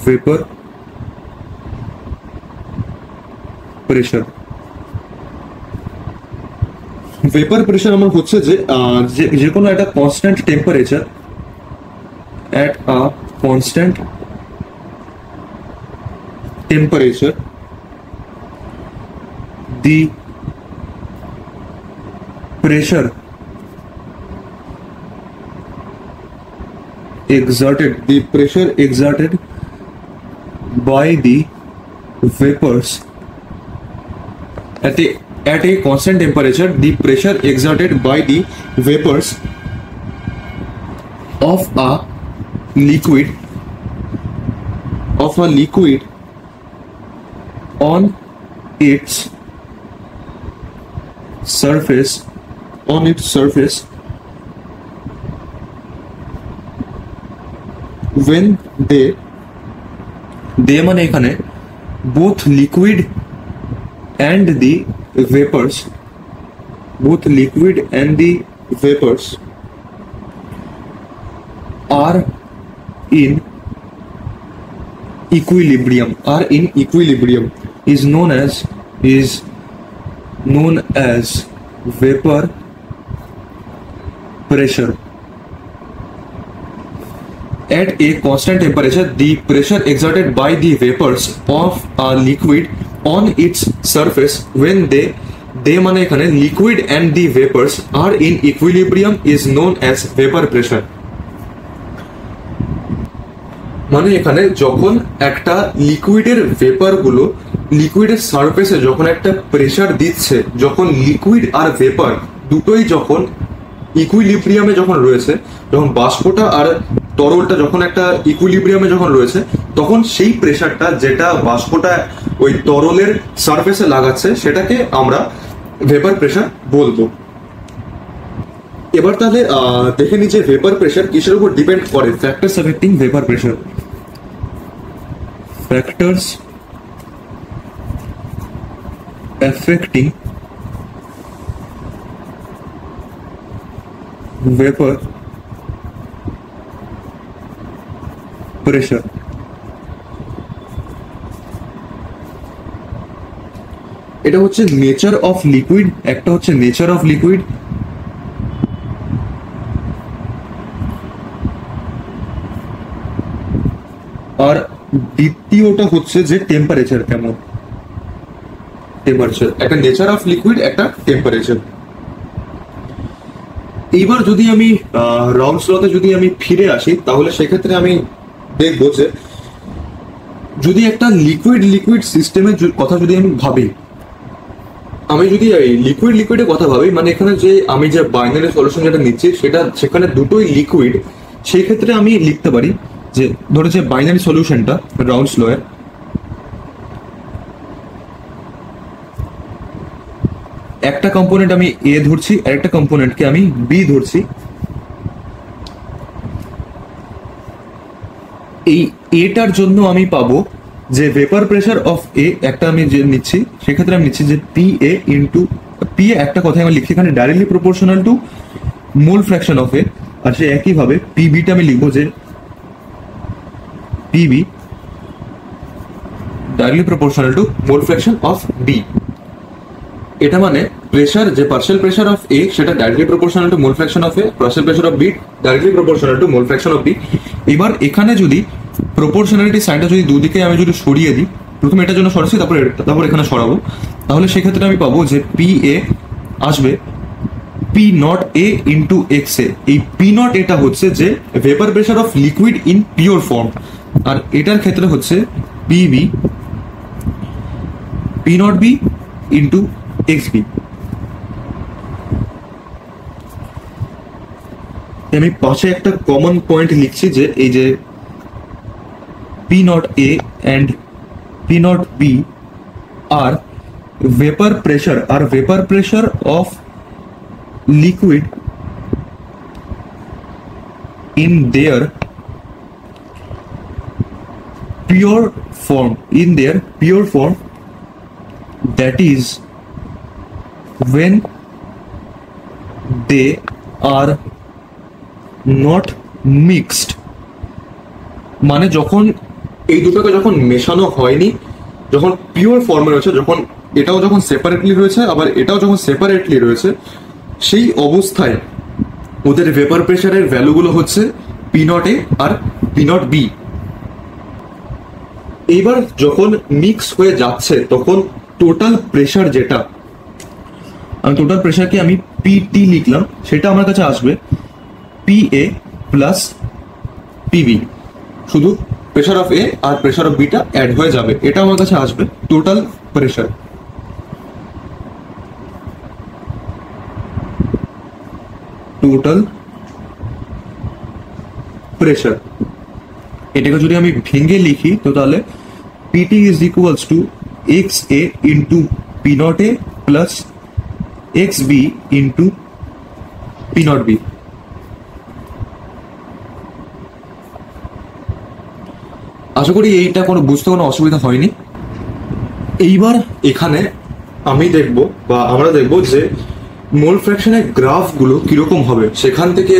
ভেপার প্রেশার, ভেপার প্রেশার আমার হচ্ছে যে কোনো একটা constant temperature, at a constant temperature the pressure exerted by the vapors at a constant temperature, the pressure exerted by the vapors of a liquid on its surface when they মানে এখানে both liquid and the vapors are in equilibrium is known as vapor pressure. At a constant temperature, the pressure exerted by the vapors of a liquid on its surface when they মানে এখানে liquid and the vapors are in equilibrium is known as vapor pressure. মানে এখানে যখন একটা লিকুইডের vapour গুলো লিকুইডের সারফেসে যখন একটা প্রেসার দিচ্ছে, যখন লিকুইড আর ভেপার দুটোই যখন ইকুইলিব্রিয়ামে যখন রয়েছে, যখন বাষ্পটা আর তরলটা যখন একটা ইকুইলিব্রিয়ামে যখন রয়েছে, তখন সেই প্রেসারটা যেটা বাষ্পটা ওই তরলের সারফেসে লাগাচ্ছে সেটাকে আমরা ভেপার প্রেসার বলবো। এবার তাহলে দেখে নি যে ভেপার প্রেসার কিসের উপর ডিপেন্ড করে। Factors affecting vapour pressure, factors affecting vapor pressure। এটা হচ্ছে নেচার অফ লিকুইড, একটা হচ্ছে নেচার অফ লিকুইড, আর দ্বিতীয়টা হচ্ছে যে টেম্পারেচার কেমন, টেম্পারেচার একটা নেচার অফ লিকুইড, একটা টেম্পারেচার। এইবার যদি আমি রাউলস লতে যদি আমি ফিরে আসি তাহলে সেক্ষেত্রে আমি দেখবো যে যদি একটা লিকুইড সিস্টেমের কথা যদি আমি ভাবি, আমি যদি লিকুইডের কথা ভাবি, মানে এখানে যে আমি যে বাইনারি সলিউশন যেটা নিচ্ছি সেখানে দুটোই লিকুইড, সেই ক্ষেত্রে আমি লিখতে পারি যে ধরো যে বাইনারি সলিউশনটা রাউলস ল এর একটা কম্পোনেন্ট আমি এ ধরছি আর একটা কম্পোনেন্টকে আমি বি ধরছি। এই এটার জন্য আমি পাবো যে ভেপার প্রেসার অফ এ একটা আমি যে নিচ্ছি, সেক্ষেত্রে আমি নিচ্ছি যে P A into P A একটা কথা আমি লিখছি এখানে directly proportional to mole fraction of A, আর সে একইভাবে পি বিটা আমি লিখবো যে PB directly proportional to mole fraction of B। এটা মানে প্রেসার যে পার্শিয়াল প্রেসার অফ A সেটা directly proportional to mole fraction of A, partial pressure of B directly proportional to mole fraction of B। এবার এখানে যদি proportionality সাইনটা যদি দুদিকে আমি যদি সরিয়ে দিই প্রথমে এটার জন্য সরাচ্ছি, তারপর এখানে সরাবো। তাহলে সেক্ষেত্রে আমি পাবো যে পি এ আসবে P not A into X A. এই পি নট এটা হচ্ছে যে vapour pressure of liquid in pure form, আর এটার ক্ষেত্রে হচ্ছে P B P not B into X B. আমি পাশে একটা কমন পয়েন্ট লিখছি যে এই যে P not A and P not B are vapor pressure of liquid in their pure form, that is when they are not mixed, মানে যখন এই দুটোকে যখন মেশানো হয়নি, যখন পিওর ফর্মে রয়েছে, যখন এটাও যখন সেপারেটলি রয়েছে আবার এটাও যখন সেপারেটলি রয়েছে, সেই অবস্থায় ওদের ভেপার প্রেশারের ভ্যালুগুলো হচ্ছে পি নট এ আর পি নট বি। এইবার যখন মিক্স হয়ে যাচ্ছে তখন টোটাল প্রেশার যেটা, আমি টোটাল প্রেশারকে আমি পিটি লিখলাম, সেটা আমার কাছে আসবে পি এ প্লাস পিবি। শুধু প্রেশার অফ এ আর প্রেশার অফ বিটা অ্যাড হয়ে যাবে, এটা আমার কাছে আসবে টোটাল প্রেশার। এটাকে যদি আমি ভেঙে লিখি তো তাহলে P T is equals to X A into P not A plus X B into P not B. আশা করি এইটা বুঝতে কোনো অসুবিধা হয়নি। এইবার এখানে আমি দেখব বা আমরা দেখব যে মোল ফ্র্যাকশনের গ্রাফগুলো কিরকম হবে। সেখান থেকে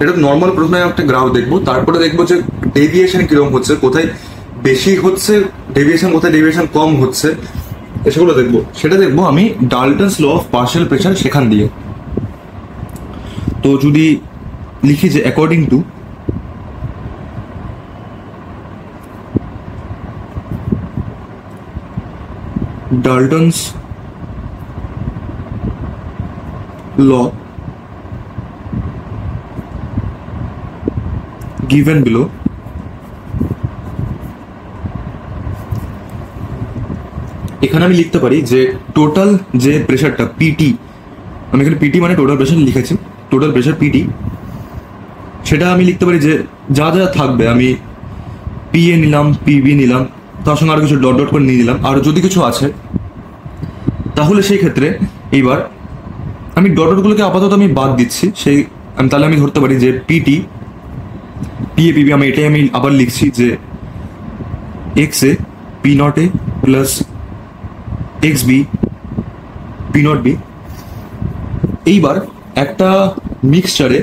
এটা নর্মাল প্রথমে একটা গ্রাফ দেখবো, তারপরে দেখবো যে ডেভিয়েশন কিরকম হচ্ছে, কোথায় বেশি হচ্ছে ডেভিয়েশন, কোথায় ডেভিয়েশন কম হচ্ছে, সেগুলো দেখবো। সেটা দেখবো আমি ডাল্টনস ল অফ পার্শিয়াল প্রেশার সেখান দিয়ে। তো যদি লিখি যে according to Dalton's law given below, এখানে আমি লিখতে পারি যে টোটাল যে প্রেশারটা পিটি, আমি এখানে পিটি মানে টোটাল প্রেশার লিখেছি, টোটাল প্রেশার পিটি, সেটা আমি লিখতে পারি যে যা যা থাকবে আমি পি এ নিলাম, পিবি নিলাম, তার সঙ্গে আরো কিছু ডট ডট করে নিয়ে নিলাম, আর যদি কিছু আছে তাহলে সেই ক্ষেত্রে এইবার আমি ডট ডটগুলোকে আপাতত আমি বাদ দিচ্ছি। তাহলে আমি ধরতে পারি যে পিটি পি এ পিবি, এটাই আমি আবার লিখছি যে X A P not A plus X B P not B. এইবার একটা মিক্সচারে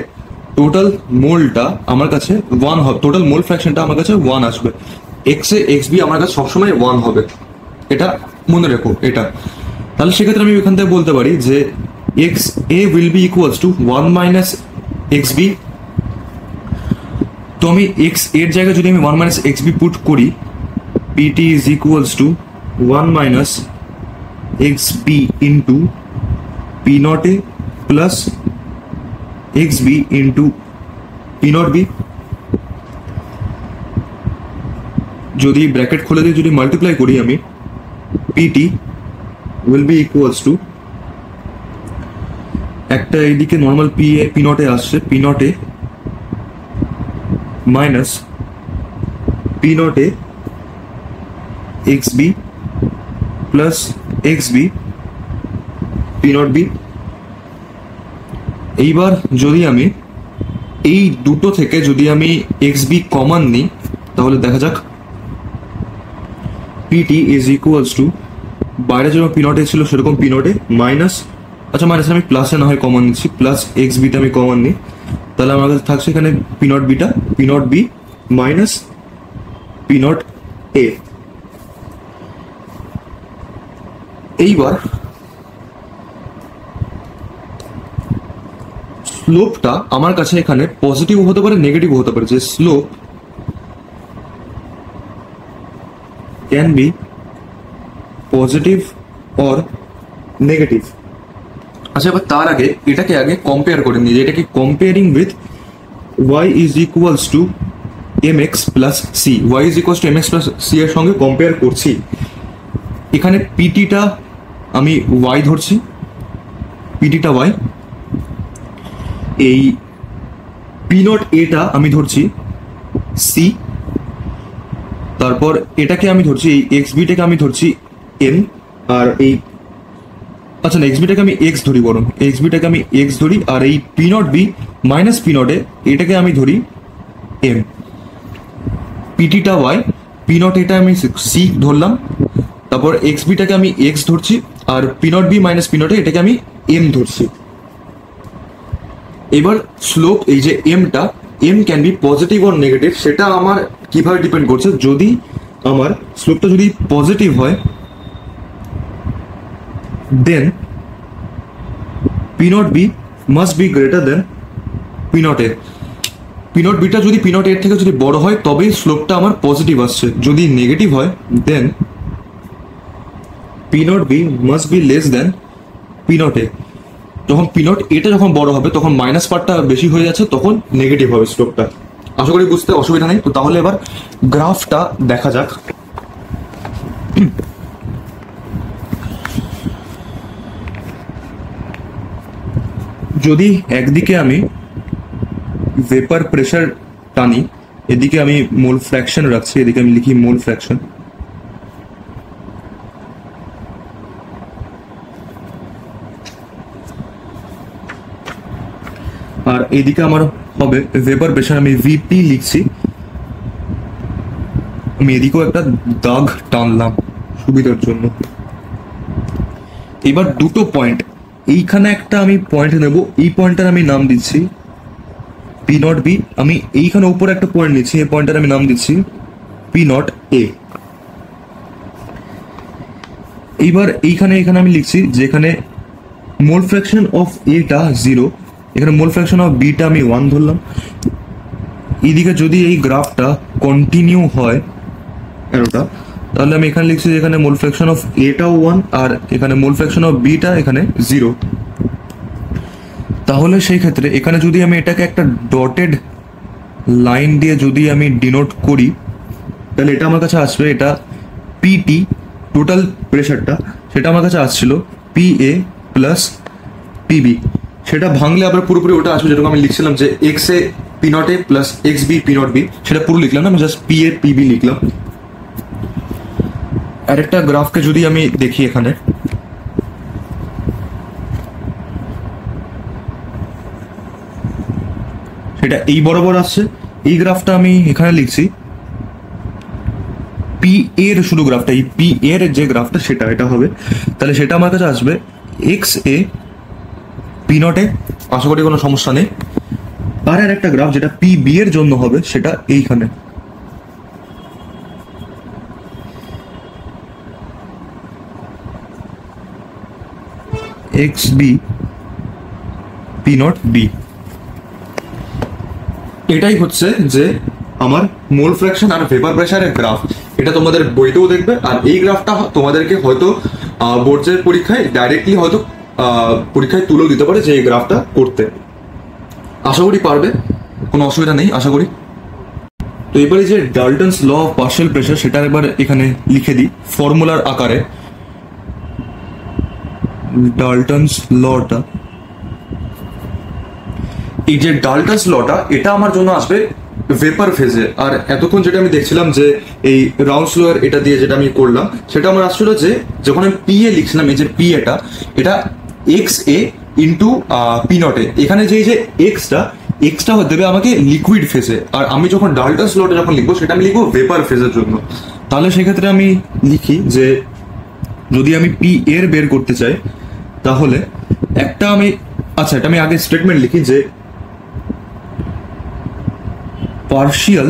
টোটাল মোলটা আমার কাছে 1 হবে, টোটাল মোল ফ্র্যাকশনটা আমার কাছে 1 আসবে। এক্স এ এক্স বি আমার কাছে সবসময় 1 হবে, এটা মনে রেখো এটা। তাহলে সেক্ষেত্রে আমি এখান থেকে বলতে পারি যে X A will be equals to 1 minus X B. তো আমি এক্স এর জায়গায় যদি আমি 1 মাইনাস এক্স বি পুট করি, PT is equals to 1 minus X B into P not A plus X B into P not B. যদি bracket খুলে দিয়ে যদি মাল্টিপ্লাই করি আমি, PT will be equals to একটা এইদিকে নর্মাল পি নট এ আসছে, P not A minus P not A X B plus X B P not B. এইবার যদি আমি এই দুটো থেকে যদি আমি এক্স বি কমন নিই তাহলে দেখা যাক পিটি ইজ ইকুয়ালস টু, বাইরে যেরকম পি নট এ ছিল সেরকম পি নট এ মাইনাস, আচ্ছা মাইনাস আমি প্লাসে না হয় কমন নিচ্ছি, প্লাস এক্স বিটা আমি কমন নিই, তাহলে আমার কাছে থাকছে এখানে P not beta P not B minus P not A. এইবার স্লোপটা আমার কাছে এখানে পজিটিভ হতে পারে, নেগেটিভ হতে পারে, যে slope can be positive or negative. আচ্ছা, এবার তার আগে এটাকে আগে কম্পেয়ার করে নিই, এটাকে comparing with y is equals to mx plus C, y is equals to mx plus C এর সঙ্গে কম্পেয়ার করছি। এখানে পিটিটা আমি y ধরছি, পিটিটা y, এই পি নট এটা আমি ধরছি সি, তারপর এটাকে আমি ধরছি, এই এক্স বিটাকে আমি ধরছি এন, আর এই আচ্ছা না, এক্স বিটাকে আমি এক্স ধরি, বরং এক্স বিটাকে আমি এক্স ধরি, আর এই P not B minus P not A এটাকে আমি ধরি এম। পিটিটা ওয়াই, পি নট এটা আমি সি ধরলাম, তারপর এক্স বিটাকে আমি এক্স ধরছি, আর P not B minus P not A এটাকে আমি এম ধরছি। এবার স্লোপ, এই যে এমটা, M can be positive or negative, সেটা আমার কিভাবে ডিপেন্ড করছে, যদি আমার স্লোপটা যদি পজিটিভ হয় then P not B must be greater than P not A. P not বিটা যদি পি নট এর থেকে যদি বড় হয় তবেই স্লোপটা আমার পজিটিভ আসছে, যদি নেগেটিভ হয় then P not B must be less than P not A. যখন পি নট এটা যখন বড় হবে তখন মাইনাস পার্টটা বেশি হয়ে যাচ্ছে, তখন নেগেটিভ হবে স্লোপটা। আশা করি বুঝতে অসুবিধা নেই। তো তাহলে এবার গ্রাফটা দেখা যাক। যদি একদিকে আমি ভেপার প্রেসার টানি, এদিকে আমি মোল ফ্র্যাকশন রাখছি, এদিকে আমি লিখি মোল ফ্র্যাকশন, আর এইদিকে আমার হবে ভেপার প্রেসার, আমি ভিপি লিখছি। আমি এদিকেও একটা দাগ টানলাম সুবিধার জন্য। এবার দুটো পয়েন্ট, এইখানে একটা আমি পয়েন্ট নেব, এই পয়েন্টটার আমি নাম দিচ্ছি পি নট বি। আমি এইখানে উপরে একটা পয়েন্ট নিচ্ছি, এই পয়েন্টটার আমি নাম দিচ্ছি পি নট এ। এইবার এইখানে আমি লিখছি যেখানে মোল ফ্র্যাকশন অফ এটা 0, এখানে মোল ফ্র্যাকশন অফ বিটা আমি 1 ধরলাম। এইদিকে যদি এই গ্রাফটা কন্টিনিউ হয় এরোটা, তাহলে আমি এখানে লিখছি যে এখানে মোল ফ্র্যাকশন অফ এটাও 1, আর এখানে মোল ফ্র্যাকশন অফ বিটা এখানে 0। তাহলে সেই ক্ষেত্রে এখানে যদি আমি এটাকে একটা ডটেড লাইন দিয়ে যদি আমি ডিনোট করি, তাহলে এটা আমার কাছে আসবে, এটা পিটি টোটাল প্রেশারটা, সেটা আমার কাছে আসছিল পি এ প্লাস পিবি। সেটা ভাঙলে আবার পুরোপুরি ওটা আসবে যেরকম আমি লিখছিলাম যে X A P not A plus X B P not B, সেটা পুরো লিখলাম না, আমি জাস্ট পি এ পিবি লিখলাম। আরেকটা গ্রাফকে যদি আমি দেখি, এখানে সেটা এই বরাবর আসছে, এই গ্রাফটা আমি এখানে লিখছি পি এর শুধু গ্রাফটা, এই পি এর যে গ্রাফটা সেটা এটা হবে, তাহলে সেটা আমার কাছে আসবে X A P not A. আশা করি কোনো সমস্যা নেই। আর একটা গ্রাফ যেটা পি বি এর জন্য হবে, সেটা এইখানে X B P not B. এটাই হচ্ছে যে আমার মোল ফ্র্যাকশন আর ভেপার প্রেসারের গ্রাফ। এটা তোমাদের বইতেও দেখবে, আর এই গ্রাফটা তোমাদেরকে হয়তো বোর্ডের পরীক্ষায় ডাইরেক্টলি হয়তো পরীক্ষায় তুলেও দিতে পারে যে এই গ্রাফটা করতে। আশা করি পারবে, কোনো অসুবিধা নেই আশা করি। তো এবারে যে ডাল্টনস ল অফ পার্শিয়াল প্রেসার, সেটা এবার এখানে লিখে দিই ফর্মুলার আকারে। ডাল্টনস লটা, এই যে ডাল্টনস লটা, এটা আমার জন্য আসবে ভেপার ফেজে। আর এতক্ষণ যেটা আমি দেখছিলাম যে এই রাউন্ডস ল এর এটা দিয়ে যেটা আমি করলাম, সেটা আমার আসছিল যে যখন আমি পি এ লিখছিলাম, এই যে পি এটা x A into P not a, এখানে যে এই যে এক্সটা দেবে আমাকে লিকুইড ফেজে, আর আমি যখন ডাল্টনস লটা যখন লিখবো সেটা আমি লিখবো ভেপার ফেজের জন্য। তাহলে সেক্ষেত্রে আমি লিখি যে যদি আমি পি এর বের করতে চাই, তাহলে একটা আমি, আচ্ছা এটা আমি আগে স্টেটমেন্ট লিখি যে partial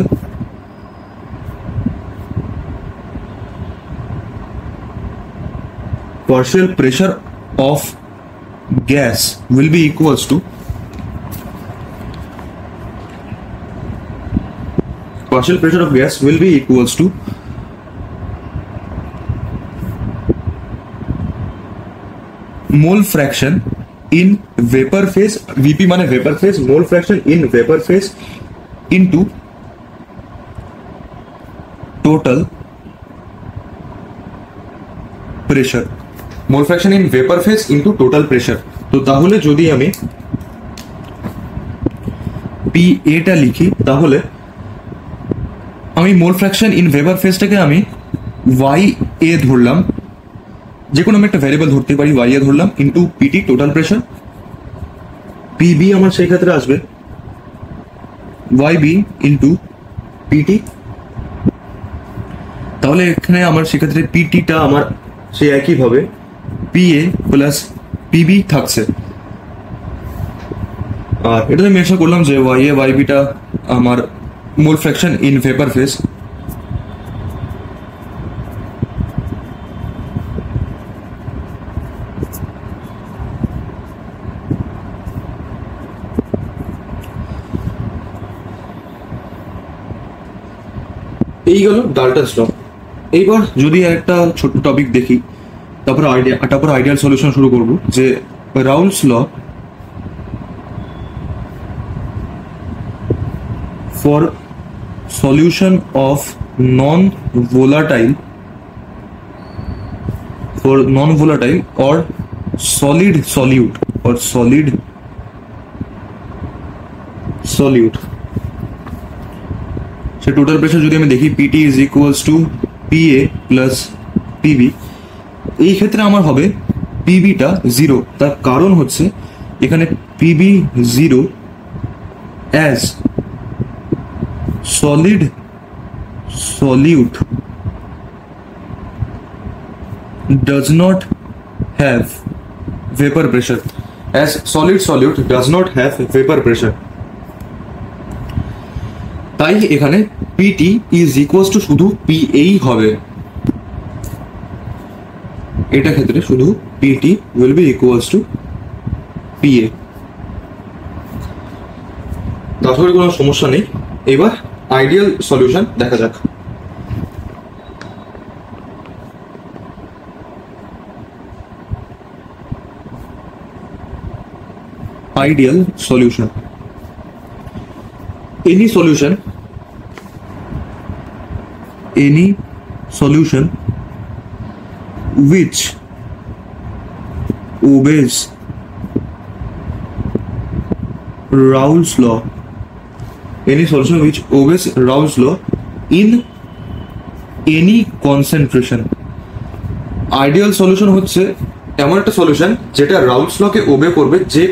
pressure of gas will be equals to mole fraction in vapour phase, VP মানে vapour phase, mole fraction in vapour phase into total pressure, mole fraction in vapour phase into total pressure. তো তাহলে যদি আমি P এটা লিখি, তাহলে আমি mole fraction in vapour ফেজটাকে আমি ওয়াই এ ধরলাম, যে কোনো আমি একটা ভ্যারিয়েবল ধরতে পারি, ওয়াই এ ধরলাম, into PT total pressure, PB আমার সেই ক্ষেত্রে আসবে ওয়াই বি ইন্টু পিটি। তাহলে এখানে আমার সেক্ষেত্রে পিটিটা আমার সে একইভাবে পি এ প্লাস পিবি থাকছে। আর এটাতে মেনশন করলাম যে ওয়াই এ ওয়াই বিটা আমার mole fraction in vapour phase. এই গেল ডাল্টনস ল। এইবার যদি একটা ছোট টপিক দেখি, তারপর আইডিয়াল সলিউশন শুরু করব। যে Raoult's law for solution of non volatile or solid solute or solid solute, সে টোটাল প্রেশার যদি আমি দেখি P T is equals to PA plus P B, এই ক্ষেত্রে আমার হবে পিবিটা জিরো। তার কারণ হচ্ছে এখানে PB zero as solid solute does not have vapor pressure, as solid solute does not have vapor pressure। তাই এখানে পিটি ইজ ইকুয়ালস টু শুধু পিএই হবে, এটা ক্ষেত্রে শুধু PT will be equals to PA. তাহলে কোনো সমস্যা নেই। এবার আইডিয়াল সলিউশন দেখা যাক। Ideal solution. Any solution which obeys Raoult's law, any solution which obeys Raoult's law in any concentration. Ideal solution হচ্ছে এমন একটা সলিউশন যেটা রাউলস লকে ওবে করবে যে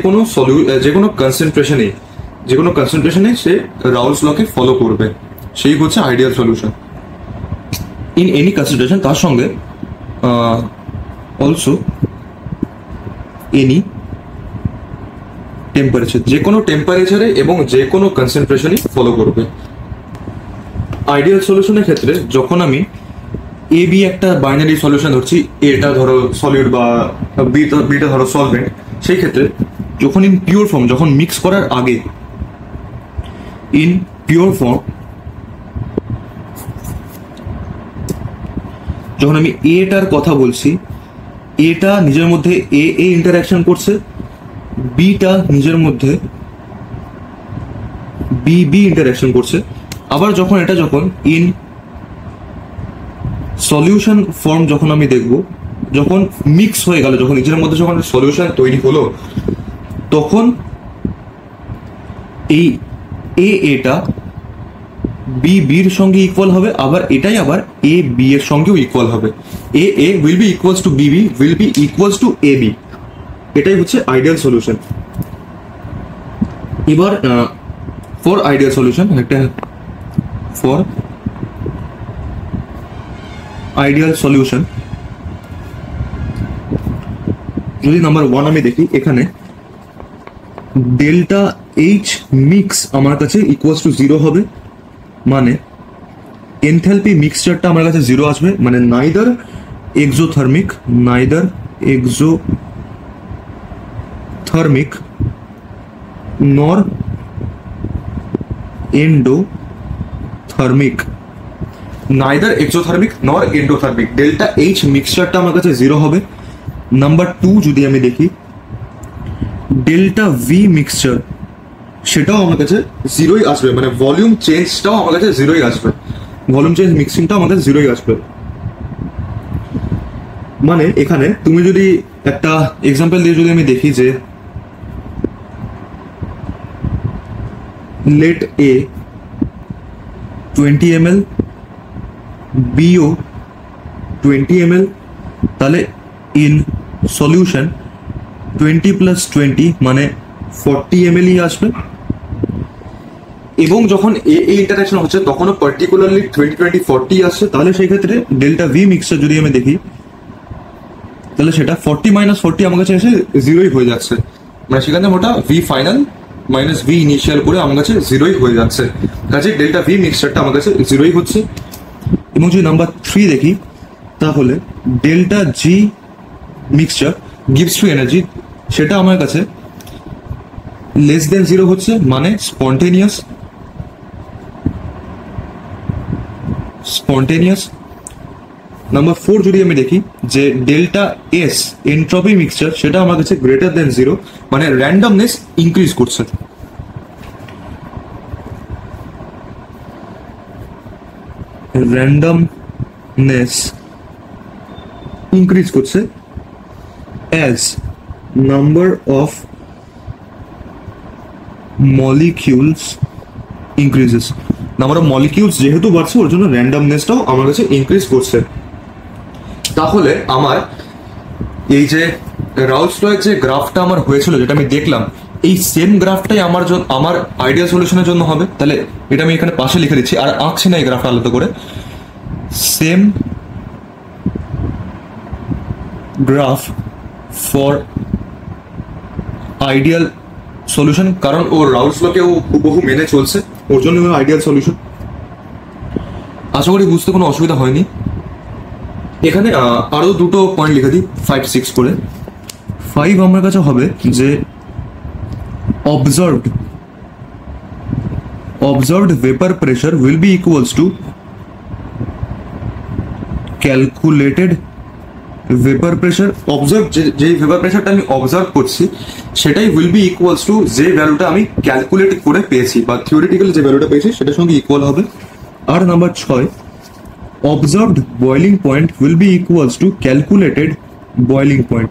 কোনো কনসেন্ট্রেশনে সে রাউলস লকে ফলো করবে, সেই হচ্ছে ideal solution in any concentration. তার সঙ্গে অলসো এনি টেম্পারেচার, যে কোনো টেম্পারেচারে এবং যে কোনো কনসেন্ট্রেশনই ফলো করবে। আইডিয়াল সলিউশনের ক্ষেত্রে যখন আমি এ বি একটা বাইনারি সলিউশন ধরছি, এটা ধরো সলিড বা বিটা ধরো সলভেন্ট, সেই ক্ষেত্রে যখন ইন পিওর ফর্ম, যখন মিক্স করার আগে ইন পিওর ফর্ম যখন আমি এটার কথা বলছি, এটা নিজের মধ্যে এ ইন্টারাকশন করছে, বিটা নিজের মধ্যে বি ইন্টারাকশন করছে। আবার যখন ইন সলিউশন ফর্ম যখন আমি দেখব, যখন মিক্স হয়ে গেল, যখন নিজের মধ্যে যখন সলিউশন তৈরি হলো, তখন এই এটা বির সঙ্গে ইকুয়াল হবে, আবার এটাই আবার এ বি এর সঙ্গেও ইকুয়াল হবে। A will be equals to B will be equals to A B. এটাই হচ্ছে আইডিয়াল সলিউশন। এবার ফর আইডিয়াল সলিউশন একটা ফর আইডিয়াল সলিউশন যদি নাম্বার 1 আমি দেখি, এখানে ডেল্টা এইচ মিক্স আমার কাছে ইকুয়ালস টু 0 হবে, মানে এনথালপি মিক্সচারটা আমার কাছে 0 আসবে, মানে নাইদার এক্সোথার্মিক নর এন্ডোথার্মিক, নাইদার এক্সোথার্মিক নর এন্ডোথার্মিক। ডেল্টা এইচ মিক্সচারটা আমার কাছে 0 হবে, নাম্বার 2 যদি আমি দেখি ডেল্টা ভি মিক্সচার, সেটাও আমার কাছে জিরোই আসবে, মানে ভলিউম চেঞ্জটাও আমার কাছে জিরোই আসবে, ভলিউম চেঞ্জ মিক্সিংটাও আমার কাছে জিরোই আসবে। মানে এখানে তুমি যদি একটা এক্সাম্পল দিয়ে যদি আমি দেখি যে let A 20 ml, BO 20 ml, তাহলে in solution 20 plus 20 মানে 40 ml ই আসবে। এবং যখন এ ইন্টারাকশন হচ্ছে তখনও পার্টিকুলারলি 20 20 40 আসছে, তাহলে সেই ক্ষেত্রে ডেল্টা ভি মিক্সচার যদি আমি দেখি তাহলে সেটা 40 - 40 আমার কাছে এসে জিরোই হয়ে যাচ্ছে, মানে সেখানে ওটা V final minus V initial করে আমার কাছে জিরোই হয়ে যাচ্ছে, কাজে ডেল্টা ভি মিক্সচারটা আমার কাছে জিরোই হচ্ছে। এবং যদি নাম্বার 3 দেখি তাহলে delta G mixture gives to energy, সেটা আমার কাছে লেস দেন জিরো হচ্ছে, মানে স্পন্টেনিয়াস। নাম্বার 4 যদি আমি দেখি যে ডেল্টা এস এন্ট্রপি মিক্সচার, সেটা আমার কাছে গ্রেটার দেন জিরো, মানে র্যান্ডমনেস ইনক্রিজ করছে। র্যান্ডমনেস ইনক্রিজ করছে as number of molecules increases. Number of molecules যেহেতু বাড়ছে ওর জন্য র্যান্ডমনেসটাও আমার কাছে ইনক্রিজ করছে। তাহলে আমার এই যে রাউলস-লয়ের যে গ্রাফটা আমার হয়েছিল, যেটা আমি দেখলাম, এই সেম গ্রাফটাই আমার আইডিয়াল সলিউশনের জন্য হবে। তাহলে এটা আমি এখানে পাশে লিখে দিচ্ছি, আর আঁকছি না এই গ্রাফটা আলাদা করে। Same graph for ideal solution, কারণ ও রাউলস-লকে ও হুবহু মেনে চলছে, ওর জন্য আইডিয়াল সলিউশন। আশা করি বুঝতে কোনো অসুবিধা হয়নি। এখানে আরো দুটো পয়েন্ট লিখে দিই 5 6 করে। 5 আমার কাছে হবে যে observed vapor pressure will be equals to calculated vapor pressure। Observe যে ভেপার প্রেশারটা আমি অবজার্ভ করছি সেটাই উইল বি ইকুয়ালস টু যে ভ্যালুটা আমি ক্যালকুলেট করে পেয়েছি বা থিওরিটিক্যালি যে ভ্যালুটা পেয়েছি সেটার সঙ্গে ইকুয়াল হবে। আর number 6 observed boiling point will be equals to calculated boiling point।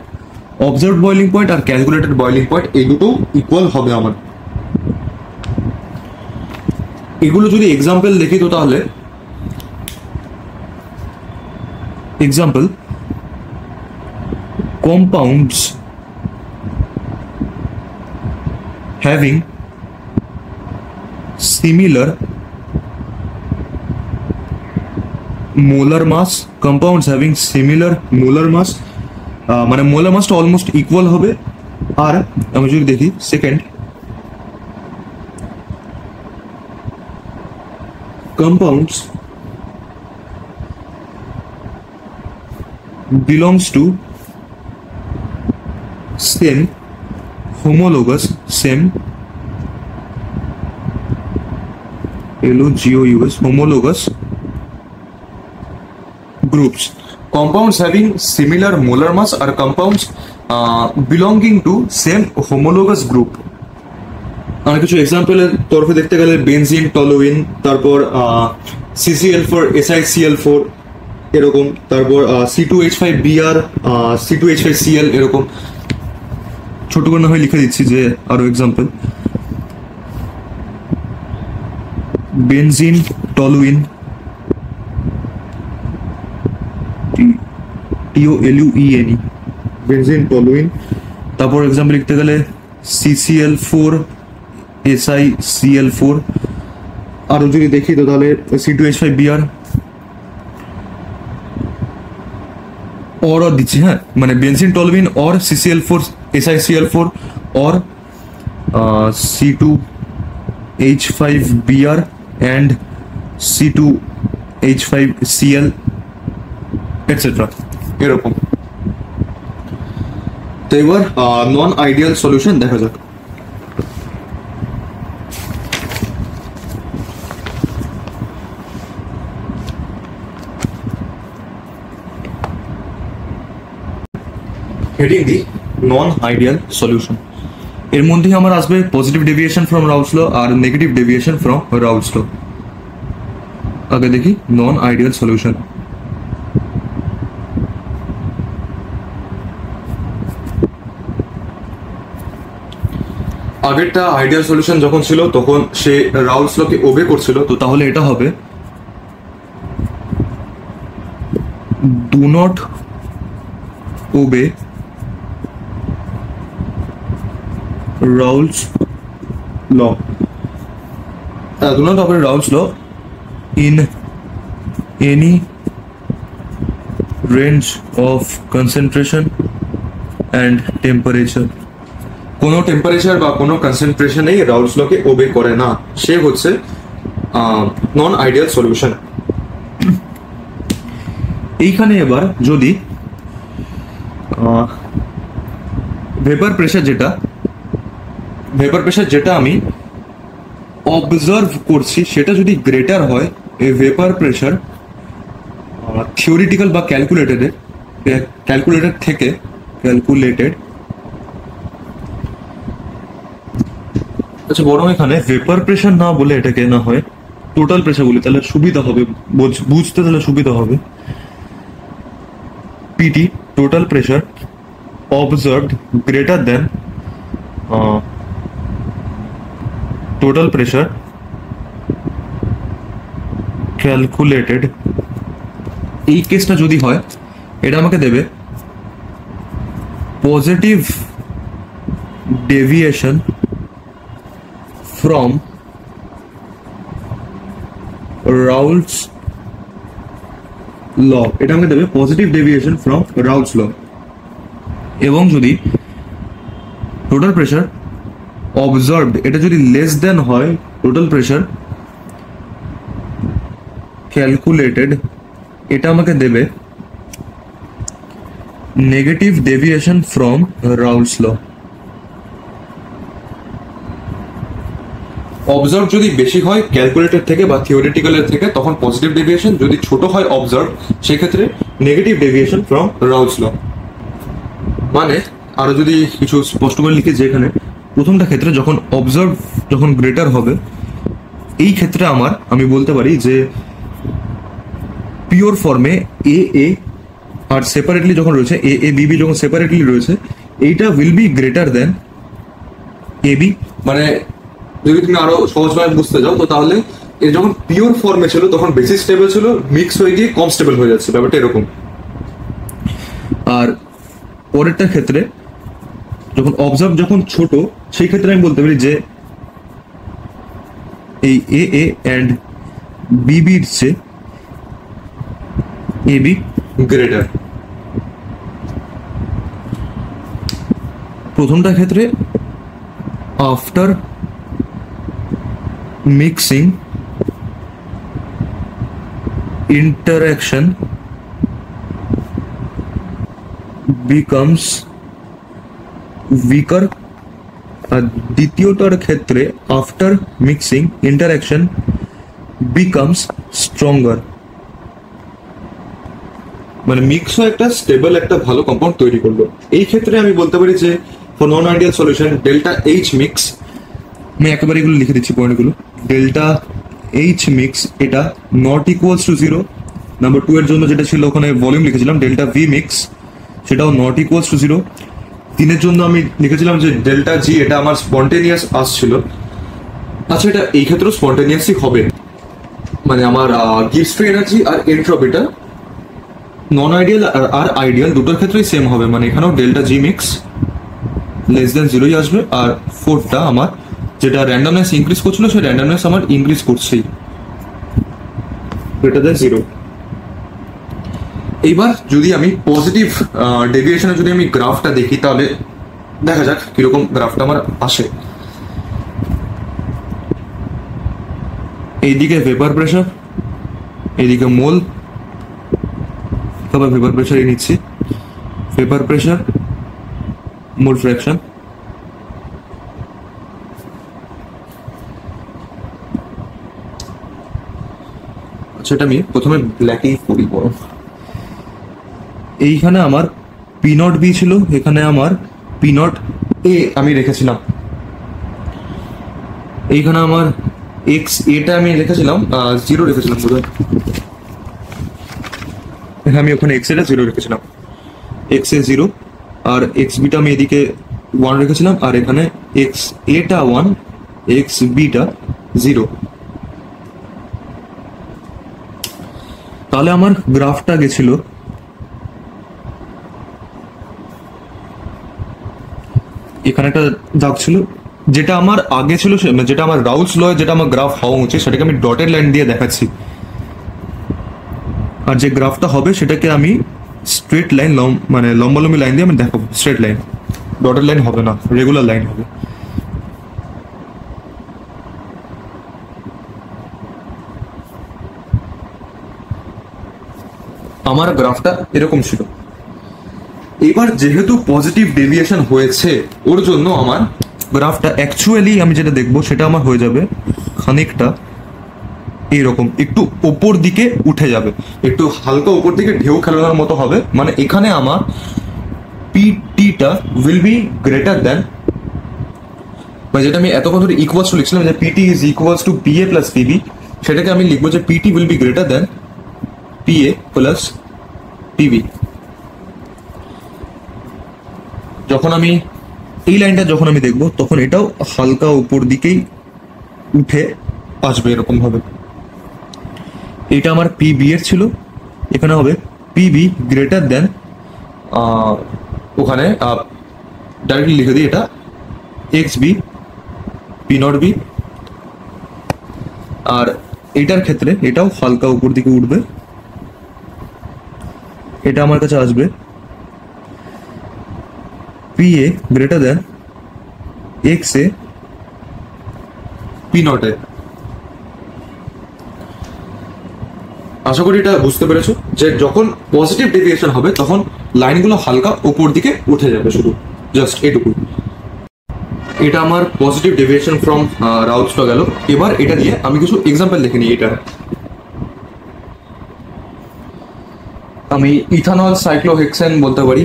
observed boiling point আর calculated boiling point এই দুটো ইকুয়াল হবে আমার। এগুলো যদি এক্সাম্পল দেখি তো তাহলে example compounds having similar molar mass, compounds having similar molar mass, মানে molar mass টা অলমোস্ট ইকুয়াল হবে। আর আমি যদি দেখি second compounds belongs to same homologous LOGOUS homologous groups। compounds having similar molar mass are compounds belonging to same homologous group। আর কিছু এক্সাম্পলের তরফে দেখতে গেলে বেনজিন, টলুইন, তারপর CCl4 SiCl4 এরকম, তারপর C2H5Br C2H5Cl এরকম। ছোট করে না হয় লিখে দিচ্ছি যে আরো example benzene, toluene, TOLUENE benzene, toluene. তারপর এক্সাম্পল লিখতে গেলে CCl4 SiCl4। আরো যদি দেখি তো তাহলে C2H5Br और দিচ্ছি, হ্যাঁ, মানে বেনজিন, টলুইন और CCl4 SiCl4 और C2H5Br and C2H5Cl এটসেট্রা এরকম। তো এবার নন আইডিয়াল সলিউশন দেখা যাক। হেডিং দিই নন আইডিয়াল সলিউশন। এর মধ্যেই আমার আসবে positive deviation from Raoult's law আর negative deviation from Raoult's law. আগে দেখি নন আইডিয়াল সলিউশন। আগেরটা আইডিয়াল সলিউশন যখন ছিল তখন সে রাউলস লকে ওবে করছিল, তো তাহলে এটা হবে do not obey Raoult's law, do not obey Raoult's law in any range of concentration and temperature। কোনো টেম্পারেচার বা কোনো কনসেন্ট্রেশনেই রাউলস লকে ওবে করে না, সে হচ্ছে নন আইডিয়াল সলিউশন। এইখানে এবার যদি ভেপার প্রেসার যেটা আমি অবজার্ভ করছি সেটা যদি গ্রেটার হয় এ ভেপার প্রেসার থিওরিটিক্যাল বা ক্যালকুলেটেড আচ্ছা বরং এখানে ভেপার প্রেসার না বলে এটাকে না হয় টোটাল প্রেসার বলি, তাহলে সুবিধা হবে, বুঝতে তাহলে সুবিধা হবে। PT total pressure observed greater than total pressure calculated। এই কেসটা যদি হয় এটা আমাকে দেবে পজিটিভ ডেভিয়েশন ফ্রম রাউলস ল, এটা আমাকে দেবে পজিটিভ ডেভিয়েশন ফ্রম রাউলস ল। এবং যদি টোটাল প্রেসার অবজার্ভড এটা যদি লেস দেন হয় টোটাল প্রেসার ক্যালকুলেটেড, এটা আমাকে দেবে negative deviation from Raoult's law. Observe যদি বেশি হয় ক্যালকুলেটেড থেকে বা থিওরিটিক্যালের থেকে তখন পজিটিভ ডেভিয়েশন, যদি ছোট হয় অবজার্ভ সেক্ষেত্রে নেগেটিভ ডেভিয়েশন ফ্রম রাউলস ল। মানে আরো যদি কিছু স্পষ্ট করে লিখে যে এখানে প্রথমটা ক্ষেত্রে যখন গ্রেটার হবে এই ক্ষেত্রে আমি বলতে পারি যে পিওর ফর্মে এ এ আর সেপারেটলি যখন রয়েছে এ বি বি যখন সেপারেটলি রয়েছে এইটা will be greater than A B. মানে যদি তুমি আরো সহজভাবে বুঝতে যাও তো তাহলে এর যখন পিওর ফর্মে ছিল তখন বেশি স্টেবল ছিল, মিক্স হয়ে গিয়ে কম স্টেবল হয়ে যাচ্ছে, ব্যাপারটা এরকম। আর পরেরটার ক্ষেত্রে যখন অবজার্ভ যখন ছোট সেই ক্ষেত্রে আমি বলতে পারি যে এই এ এ অ্যান্ড বি বির চেয়ে এ বি গ্রেটার। প্রথমটা ক্ষেত্রে after mixing interaction becomes weaker আর দ্বিতীয়টার ক্ষেত্রে after mixing interaction becomes stronger. মানে মিক্স হয়ে একটা স্টেবল একটা ভালো কম্পাউন্ড তৈরি করলো। এই ক্ষেত্রে আমি বলতে পারি যে for non ideal solution delta H mix, আমি একেবারে এগুলো লিখে দিচ্ছি পয়েন্টগুলো, ডেল্টা এইচ মিক্স এটা not equals to zero. Number 2 এর জন্য যেটা ছিল ওখানে ভলিউম লিখেছিলাম ডেল্টা ভি মিক্স, সেটাও নট ইকুয়ালস টু জিরো। 3 এর জন্য আমি লিখেছিলাম যে ডেল্টা জি, এটা আমার স্পন্টেনিয়াস আসছিল। আচ্ছা এটা এই ক্ষেত্রেও স্পন্টেনিয়াসই হবে, মানে আমার গিভস ফ্রি এনার্জি আর এন্ট্রপিটা নন আইডিয়াল আর আইডিয়াল দুটোর ক্ষেত্রেই সেম হবে। মানে এখানেও delta G mix less than জিরোই আসবে। আর 4টা আমার যেটা র্যান্ডমনেস ইনক্রিজ করছিল সেই র্যান্ডমনেস আমার ইনক্রিজ করছেই, গ্রেটার দেন জিরো। এইবার যদি আমি পজিটিভ ডেভিয়েশনে যদি আমি গ্রাফটা দেখি তাহলে দেখা যাক কিরকম গ্রাফটা আমার আসে। এইদিকে ভেপার প্রেসার, এইদিকে মোল, তবে ভেপার প্রেসারই নিচ্ছি, ভেপার প্রেসার মোল ফ্র্যাকশন। আচ্ছা এটা আমি প্রথমে ব্ল্যাকেই করি বড়। এইখানে আমার পি নট বি ছিল, এখানে আমার পি নট এ আমি রেখেছিলাম, এইখানে আমার এক্স এটা আমি রেখেছিলাম 0 রেখেছিলাম বোধহয়, আমি ওখানে এক্স এটা 0 রেখেছিলাম, এক্স এ 0 আর এক্স বিটা আমি এদিকে 1 রেখেছিলাম, আর এখানে এক্স এটা 1 এক্স বিটা 0। তাহলে আমার গ্রাফটা গেছিল এখানে একটা দাগ ছিল, যেটা আমার আগে ছিল যেটা আমার রাউলস ল যেটা আমার গ্রাফ হওয়া উচিত সেটাকে আমি ডটেড লাইন দিয়ে দেখাচ্ছি, আর যে গ্রাফটা হবে সেটাকে আমি স্ট্রেট লাইন মানে লম্বালম্বি লাইন দিয়ে আমি দেখাবো, স্ট্রেট লাইন, ডটেড লাইন হবে না, রেগুলার লাইন হবে। আমার গ্রাফটা এরকম ছিল। এবার যেহেতু পজিটিভ ডেভিয়েশন হয়েছে ওর জন্য আমার গ্রাফটা অ্যাকচুয়ালি আমি যেটা দেখবো সেটা আমার হয়ে যাবে খানিকটা এইরকম, একটু ওপর দিকে উঠে যাবে, একটু হালকা ওপর দিকে ঢেউ খেলানোর মতো হবে। মানে এখানে আমার পিটিটা উইল বি গ্রেটার দেন, বা যেটা আমি এতক্ষণ ধরে ইকুয়ালস টু লিখছিলাম যে PT is equals to PA plus PB, সেটাকে আমি লিখবো যে PT will be greater than PA plus PB. যখন আমি এই লাইনটা যখন আমি দেখবো তখন এটাও হালকা উপর দিকেই উঠে আসবে এরকম ভাবে। এটা আমার পিবি এর ছিল, এখানে হবে পিবি গ্রেটার দেন, ওখানে ডাইরেক্টলি লিখে দিই এটা X B P not B, আর এটার ক্ষেত্রে এটাও হালকা উপর দিকে উঠবে, এটা আমার কাছে আসবে P A greater than X A P not A. আশা করি এটা বুঝতে পেরেছো যে যখন পজিটিভ ডেভিয়েশন হবে তখন লাইনগুলো হালকা উপর দিকে উঠে যাবে, শুধু জাস্ট এটুকু। এটা আমার পজিটিভ ডেভিয়েশন ফ্রম রাউলস ল গেল। এবার এটা দিয়ে আমি কিছু এক্সাম্পল লিখে নিই। এটা আমি ইথানল সাইক্লোহেক্সেন বলতে পারি,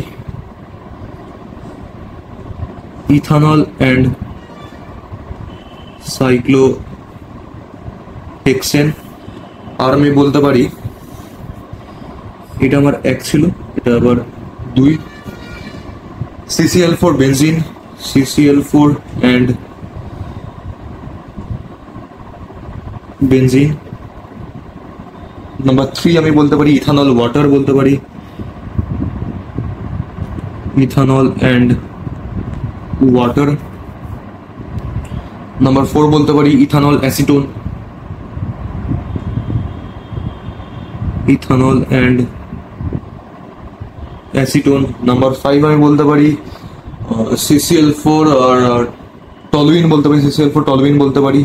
ইথানল অ্যান্ড সাইক্লোহেক্সেন। আর আমি বলতে পারি এটা আমার 1 ছিল, এটা আবার 2, CCl4 benzene, CCl4 and benzene. Number 3 আমি বলতে পারি ইথানল ওয়াটার বলতে পারি, ইথানল অ্যান্ড ওয়াটার। নাম্বার 4 বলতে পারি ethanol acetone, ethanol and acetone. Number 5 আমি বলতে পারি CCl4 আর টলুইন বলতে পারি, CCl4 টলুইন বলতে পারি,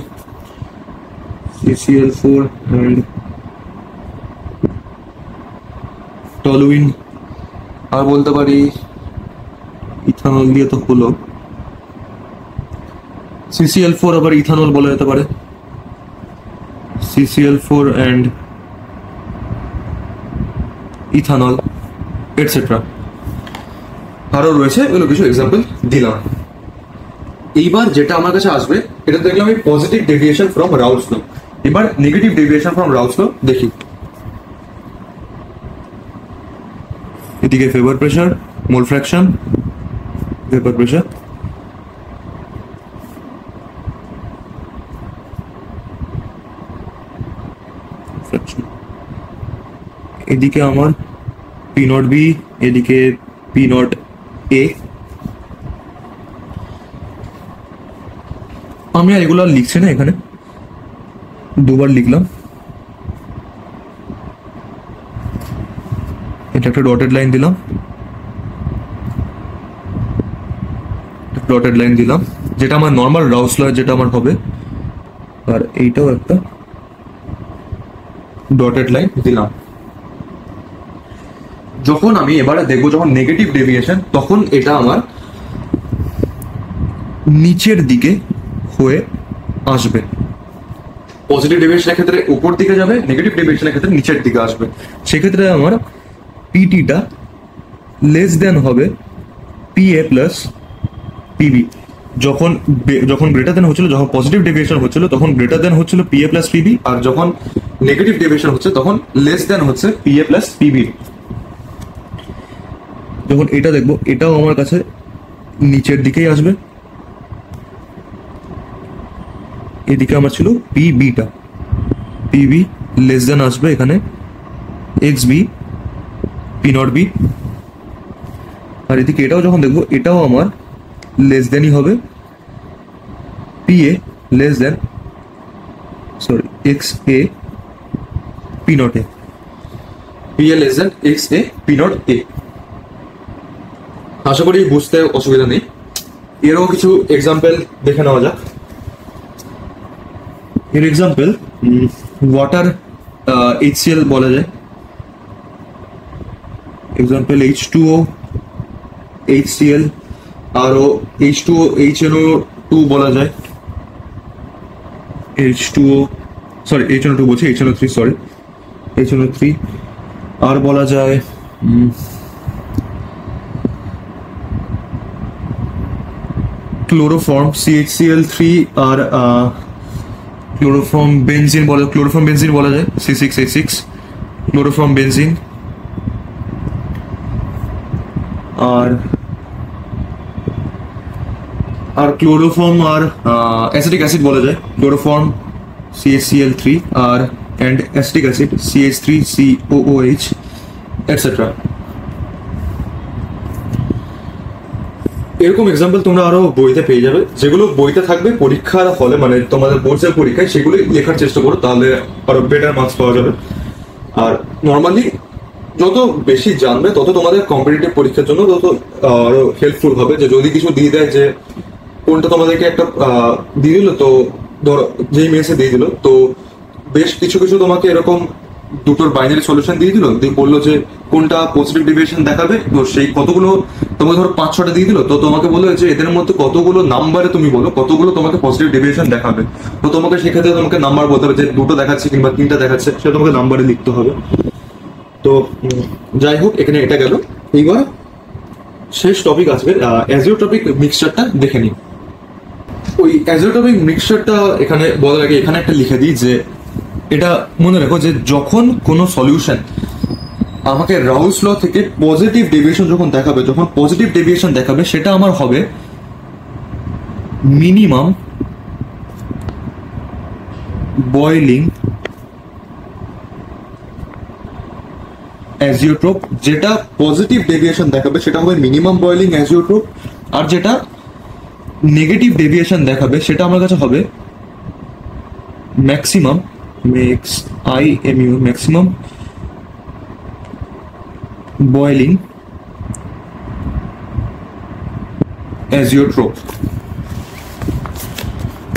CCl4 অ্যান্ড টলুইন। আর বলতে পারি ইথানল দিয়ে তো হলো, CCl4 আবার ইথানল বলা যেতে পারে, CCl4 অ্যান্ড ইথানল এটসেট্রা। আরো রয়েছে, এগুলো কিছু এক্সাম্পল দিলাম। এইবার যেটা আমার কাছে আসবে এটা দেখলাম আমি positive deviation from Raoult's law. এবার negative deviation from Raoult's law দেখি। এদিকে vapour pressure, mole fraction, vapour pressure, এদিকে আমার পি নট বি, এদিকে পি নট এ। আমি আর এগুলো লিখছি না, এখানে দুবার লিখলাম। এটা একটা ডটেড লাইন দিলাম, ডটেড লাইন দিলাম, যেটা আমার নর্মাল রাউলস ল যেটা আমার হবে, আর এইটাও একটা ডটেড লাইন দিলাম। যখন আমি এবারে দেখবো যখন নেগেটিভ ডেভিয়েশন, তখন এটা আমার নিচের দিকে হয়ে আসবে। পজিটিভ ডেভিয়েশনের ক্ষেত্রে উপর দিকে যাবে, নেগেটিভ ডেভিয়েশনের ক্ষেত্রে নিচের দিকে আসবে। সেক্ষেত্রে আমার পিটিটা লেস দেন হবে পিএ প্লাস পিবি। যখন যখন গ্রেটার দেন হচ্ছিল, যখন পজিটিভ ডেভিয়েশন হচ্ছিল তখন গ্রেটার দেন হচ্ছিল পিএ প্লাস পিবি, আর যখন নেগেটিভ ডেভিয়েশন হচ্ছে তখন লেস দেন হচ্ছে পিএ প্লাস পিবি। যখন এটা দেখবো এটাও আমার কাছে নিচের দিকেই আসবে, এদিকে আমার ছিল পিবিটা, পিবি লেস দেন আসবে এখানে X B P not B, আর এদিকে এটাও যখন দেখবো এটাও আমার লেস দেনই হবে P A less than sorry X A P not A, P A less than X A P not A. আশা করি বুঝতে অসুবিধা নেই। এরও কিছু এক্সাম্পল দেখে নেওয়া যাক। এর এক্সাম্পল ওয়াটার HCl বলা যায়, এক্সাম্পল H2O HCl, আরও H2O HNO2 বলা যায়, H2O সরি HNO2 বলছি HNO3 সরি HNO3, আর বলা যায় ক্লোরোফর্ম CHCl3, আর ক্লোরোফর্ম বেনজিন বলা যায় C6H6 ক্লোরোফর্ম বেনজিন, আর ক্লোরোফর্ম আর অ্যাসিটিক অ্যাসিড বলা যায় ক্লোরোফর্ম CHCl3 আর and acetic acid CH3COOH etcetera. এরকম এক্সাম্পল তোমরা আরো বইতে পেয়ে যাবে, যেগুলো বইতে থাকবে পরীক্ষার হলে মানে তোমাদের বোর্ডের পরীক্ষায় সেগুলো লেখার চেষ্টা করো, তাহলে আরো বেটার মার্কস পাওয়া যাবে। আর নর্মালি যত বেশি জানবে তত তোমাদের কম্পিটিটিভ পরীক্ষার জন্য তত আরো হেল্পফুল হবে। যে যদি কিছু দিয়ে দেয় যে কোনটা তোমাদেরকে একটা দিয়ে দিল, তো ধরো যেই মেসে দিয়ে দিল, তো বেশ কিছু কিছু তোমাকে এরকম দুটোর বাইনারি সলিউশন দিয়ে দিল, দিয়ে বললো যে কোনটা পজিটিভ ডেভিয়েশন দেখাবে, তো সেই কতগুলো তোমাকে ধরো 5-6টা দিয়ে দিল, তো তোমাকে বললো যে এদের মধ্যে কতগুলো নাম্বারে তুমি বলো কতগুলো তোমাকে পজিটিভ ডেভিয়েশন দেখাবে, তো তোমাকে সেক্ষেত্রে তোমাকে নাম্বার বলতে হবে যে 2টো দেখাচ্ছে কিংবা 3টা দেখাচ্ছে, সেটা তোমাকে নাম্বারে লিখতে হবে। তো যাই হোক এখানে এটা গেল। এইবার শেষ টপিক আসবে অ্যাজিওট্রপিক মিক্সচারটা দেখে নিই। ওই অ্যাজিওট্রপিক মিক্সচারটা এখানে বলার আগে এখানে একটা লিখে দিই যে এটা মনে রাখো যে যখন কোনো সলিউশন আমাকে রাউলস ল থেকে পজিটিভ ডেভিয়েশন যখন দেখাবে সেটা আমার হবে মিনিমাম বয়েলিং অ্যাজিওট্রপ। যেটা পজিটিভ ডেভিয়েশন দেখাবে সেটা হবে মিনিমাম বয়েলিং অ্যাজিওট্রপ, আর যেটা নেগেটিভ ডেভিয়েশন দেখাবে সেটা আমার কাছে হবে ম্যাক্সিমাম ম্যাক্সিমাম বয়েলিং অ্যাজিওট্রপ।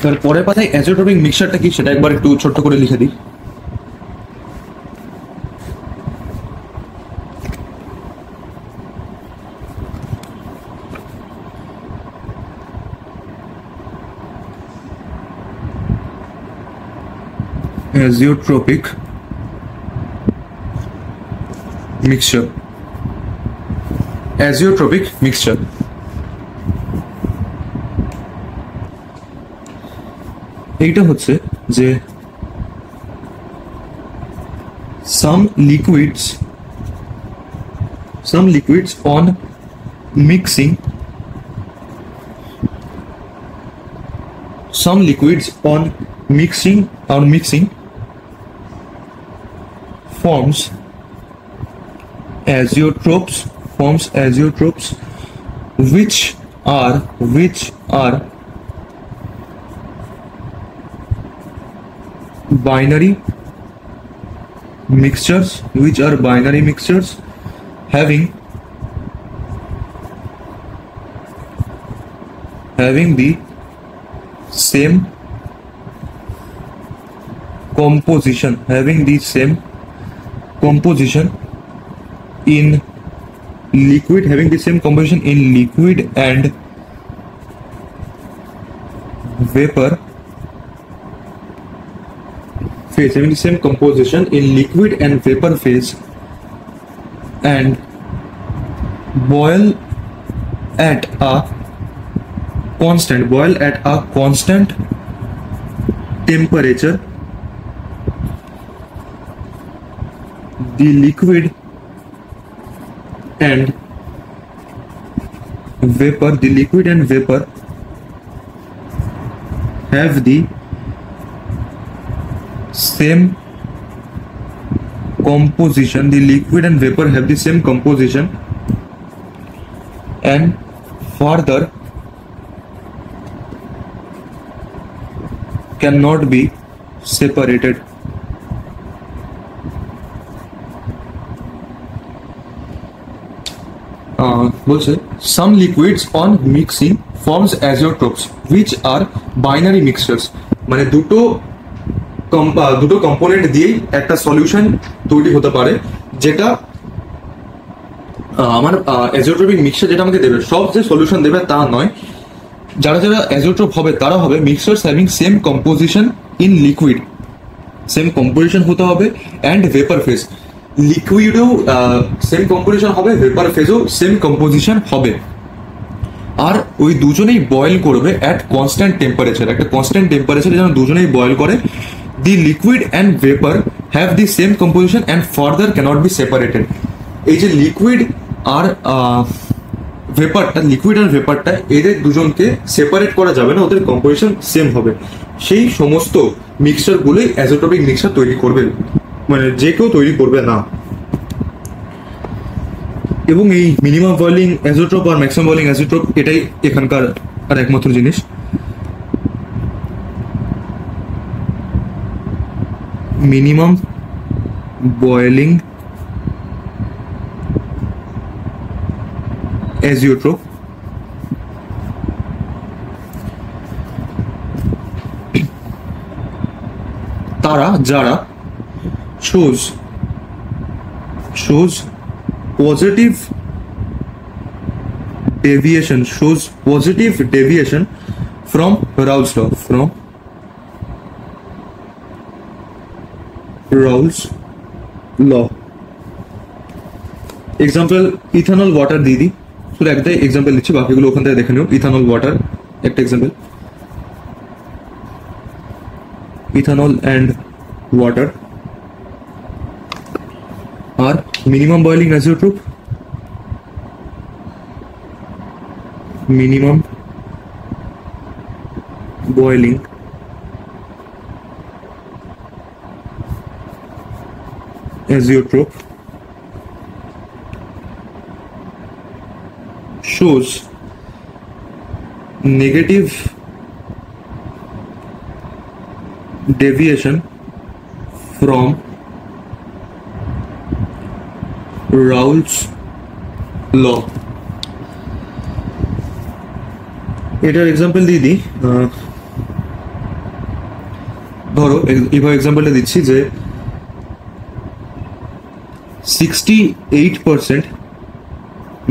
তারপরে পাতায় অ্যাজিওট্রপিক মিক্সচারটা কি সেটা একবার একটু ছোট্ট করে লিখে দিই। Azeotropic mixture, azeotropic mixture এইটা হচ্ছে যে some liquids on mixing forms azeotropes which are binary mixtures having the same composition in liquid and vapor phase, and boil at a constant temperature, the liquid and vapor have the same composition. The liquid and vapor have the same composition and further cannot be separated. Some liquids on mixing forms azeotrophs which are binary mixtures. মানে দুটো component দিয়ে একটা solution তৈরি হতে পারে, যেটা আমার অ্যাজিওট্রপিক mixture যেটা আমাকে দেবে, সব যে সলিউশন দেবে তা নয়। যারা যারা অ্যাজিওট্রপ হবে তারা হবে mixtures having same composition in liquid, same composition হতে হবে, অ্যান্ড ভেপার ফেজ। লিকুইডেও সেম কম্পোজিশন হবে, ভেপার ফেজও সেম কম্পোজিশন হবে। আর ওই দুজনেই বয়েল করবে অ্যাট কনস্ট্যান্ট টেম্পারেচার, একটা কনস্ট্যান্ট টেম্পারেচারে যেন দুজনেই বয়েল করে। The liquid and vapour have the same composition and further cannot be separated. এই যে লিকুইড আর ভেপারটা এদের দুজনকে সেপারেট করা যাবে না, ওদের কম্পোজিশন সেম হবে। সেই সমস্ত মিক্সচারগুলোই অ্যাজিওট্রপিক মিক্সচার তৈরি করবে, মানে যে কেউ তৈরি করবে না। এবং এই মিনিমাম বয়েলিং অ্যাজিওট্রপ আর ম্যাক্সিমাম বয়েলিং অ্যাজিওট্রপ এটাই এখানকার আর একমাত্র জিনিস। মিনিমাম বয়েলিং অ্যাজিওট্রপ তারা যারা shows positive deviation from Raoult's law. Example ethanol water দিয়ে দিই, শুধু একটাই এক্সাম্পল দিচ্ছি, বাকিগুলো ওখান থেকে দেখে নিও। ইথানল ওয়াটার একটা এক্সাম্পল, ইথানল অ্যান্ড ওয়াটার। আর minimum boiling azeotrope, minimum boiling azeotrope shows negative deviation from Raoult's law. এটার এক্সাম্পল দিয়ে দিই, ধরো এভাবে এক্সাম্পলটা দিচ্ছি যে 68%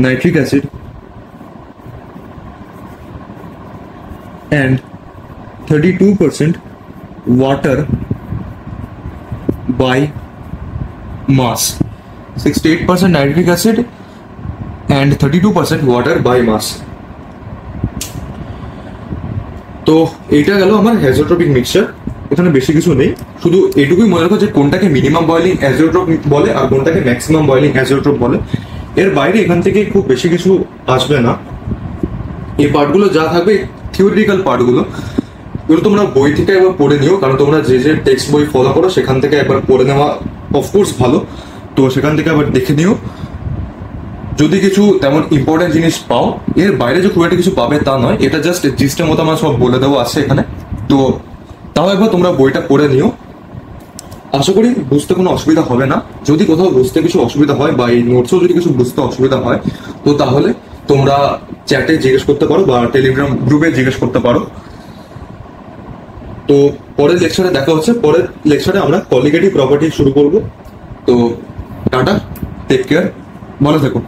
nitric acid and 32% water by mass. 68% nitric acid and 32% water by mass. তো এইটা গেল আমার অ্যাজিওট্রপিক মিক্সচার। এখানে বেশি কিছু নেই, শুধু এটুকুই মনে রাখো যে কোনটাকে মিনিমাম বয়েলিং অ্যাজিওট্রপ বলে আর কোনটাকে ম্যাক্সিমাম বয়েলিং অ্যাজিওট্রপ বলে। এর বাইরে এখান থেকে খুব বেশি কিছু আসবে না। এই পার্টগুলো যা থাকবে থিওরিটিক্যাল পার্টগুলো, এগুলো তোমরা বই থেকে একবার পড়ে নিও, কারণ তোমরা যে যে টেক্সট বই ফলো করো সেখান থেকে একবার পড়ে নেওয়া অফকোর্স ভালো। তো সেখান থেকে আবার দেখে নিও, যদি কিছু তেমন ইম্পর্টেন্ট জিনিস পাও। এর বাইরে যে খুব একটা কিছু পাবে তা নয়, এটা জাস্ট জিস্টের মতো আমার সব বলে দেওয়া আছে এখানে। তো তাও একবার তোমরা বইটা পড়ে নিও, আশা করি বুঝতে কোনো অসুবিধা হবে না। যদি কোথাও বুঝতে কিছু অসুবিধা হয় বা এই নোটসও যদি কিছু বুঝতে অসুবিধা হয়, তো তাহলে তোমরা চ্যাটে জিজ্ঞেস করতে পারো বা টেলিগ্রাম গ্রুপে জিজ্ঞেস করতে পারো। তো পরের লেকচারে দেখা হচ্ছে। পরের লেকচারে আমরা কলিগেটিভ প্রপার্টি শুরু করব। তো টাটা, টেক কেয়ার, ভালো থেকো।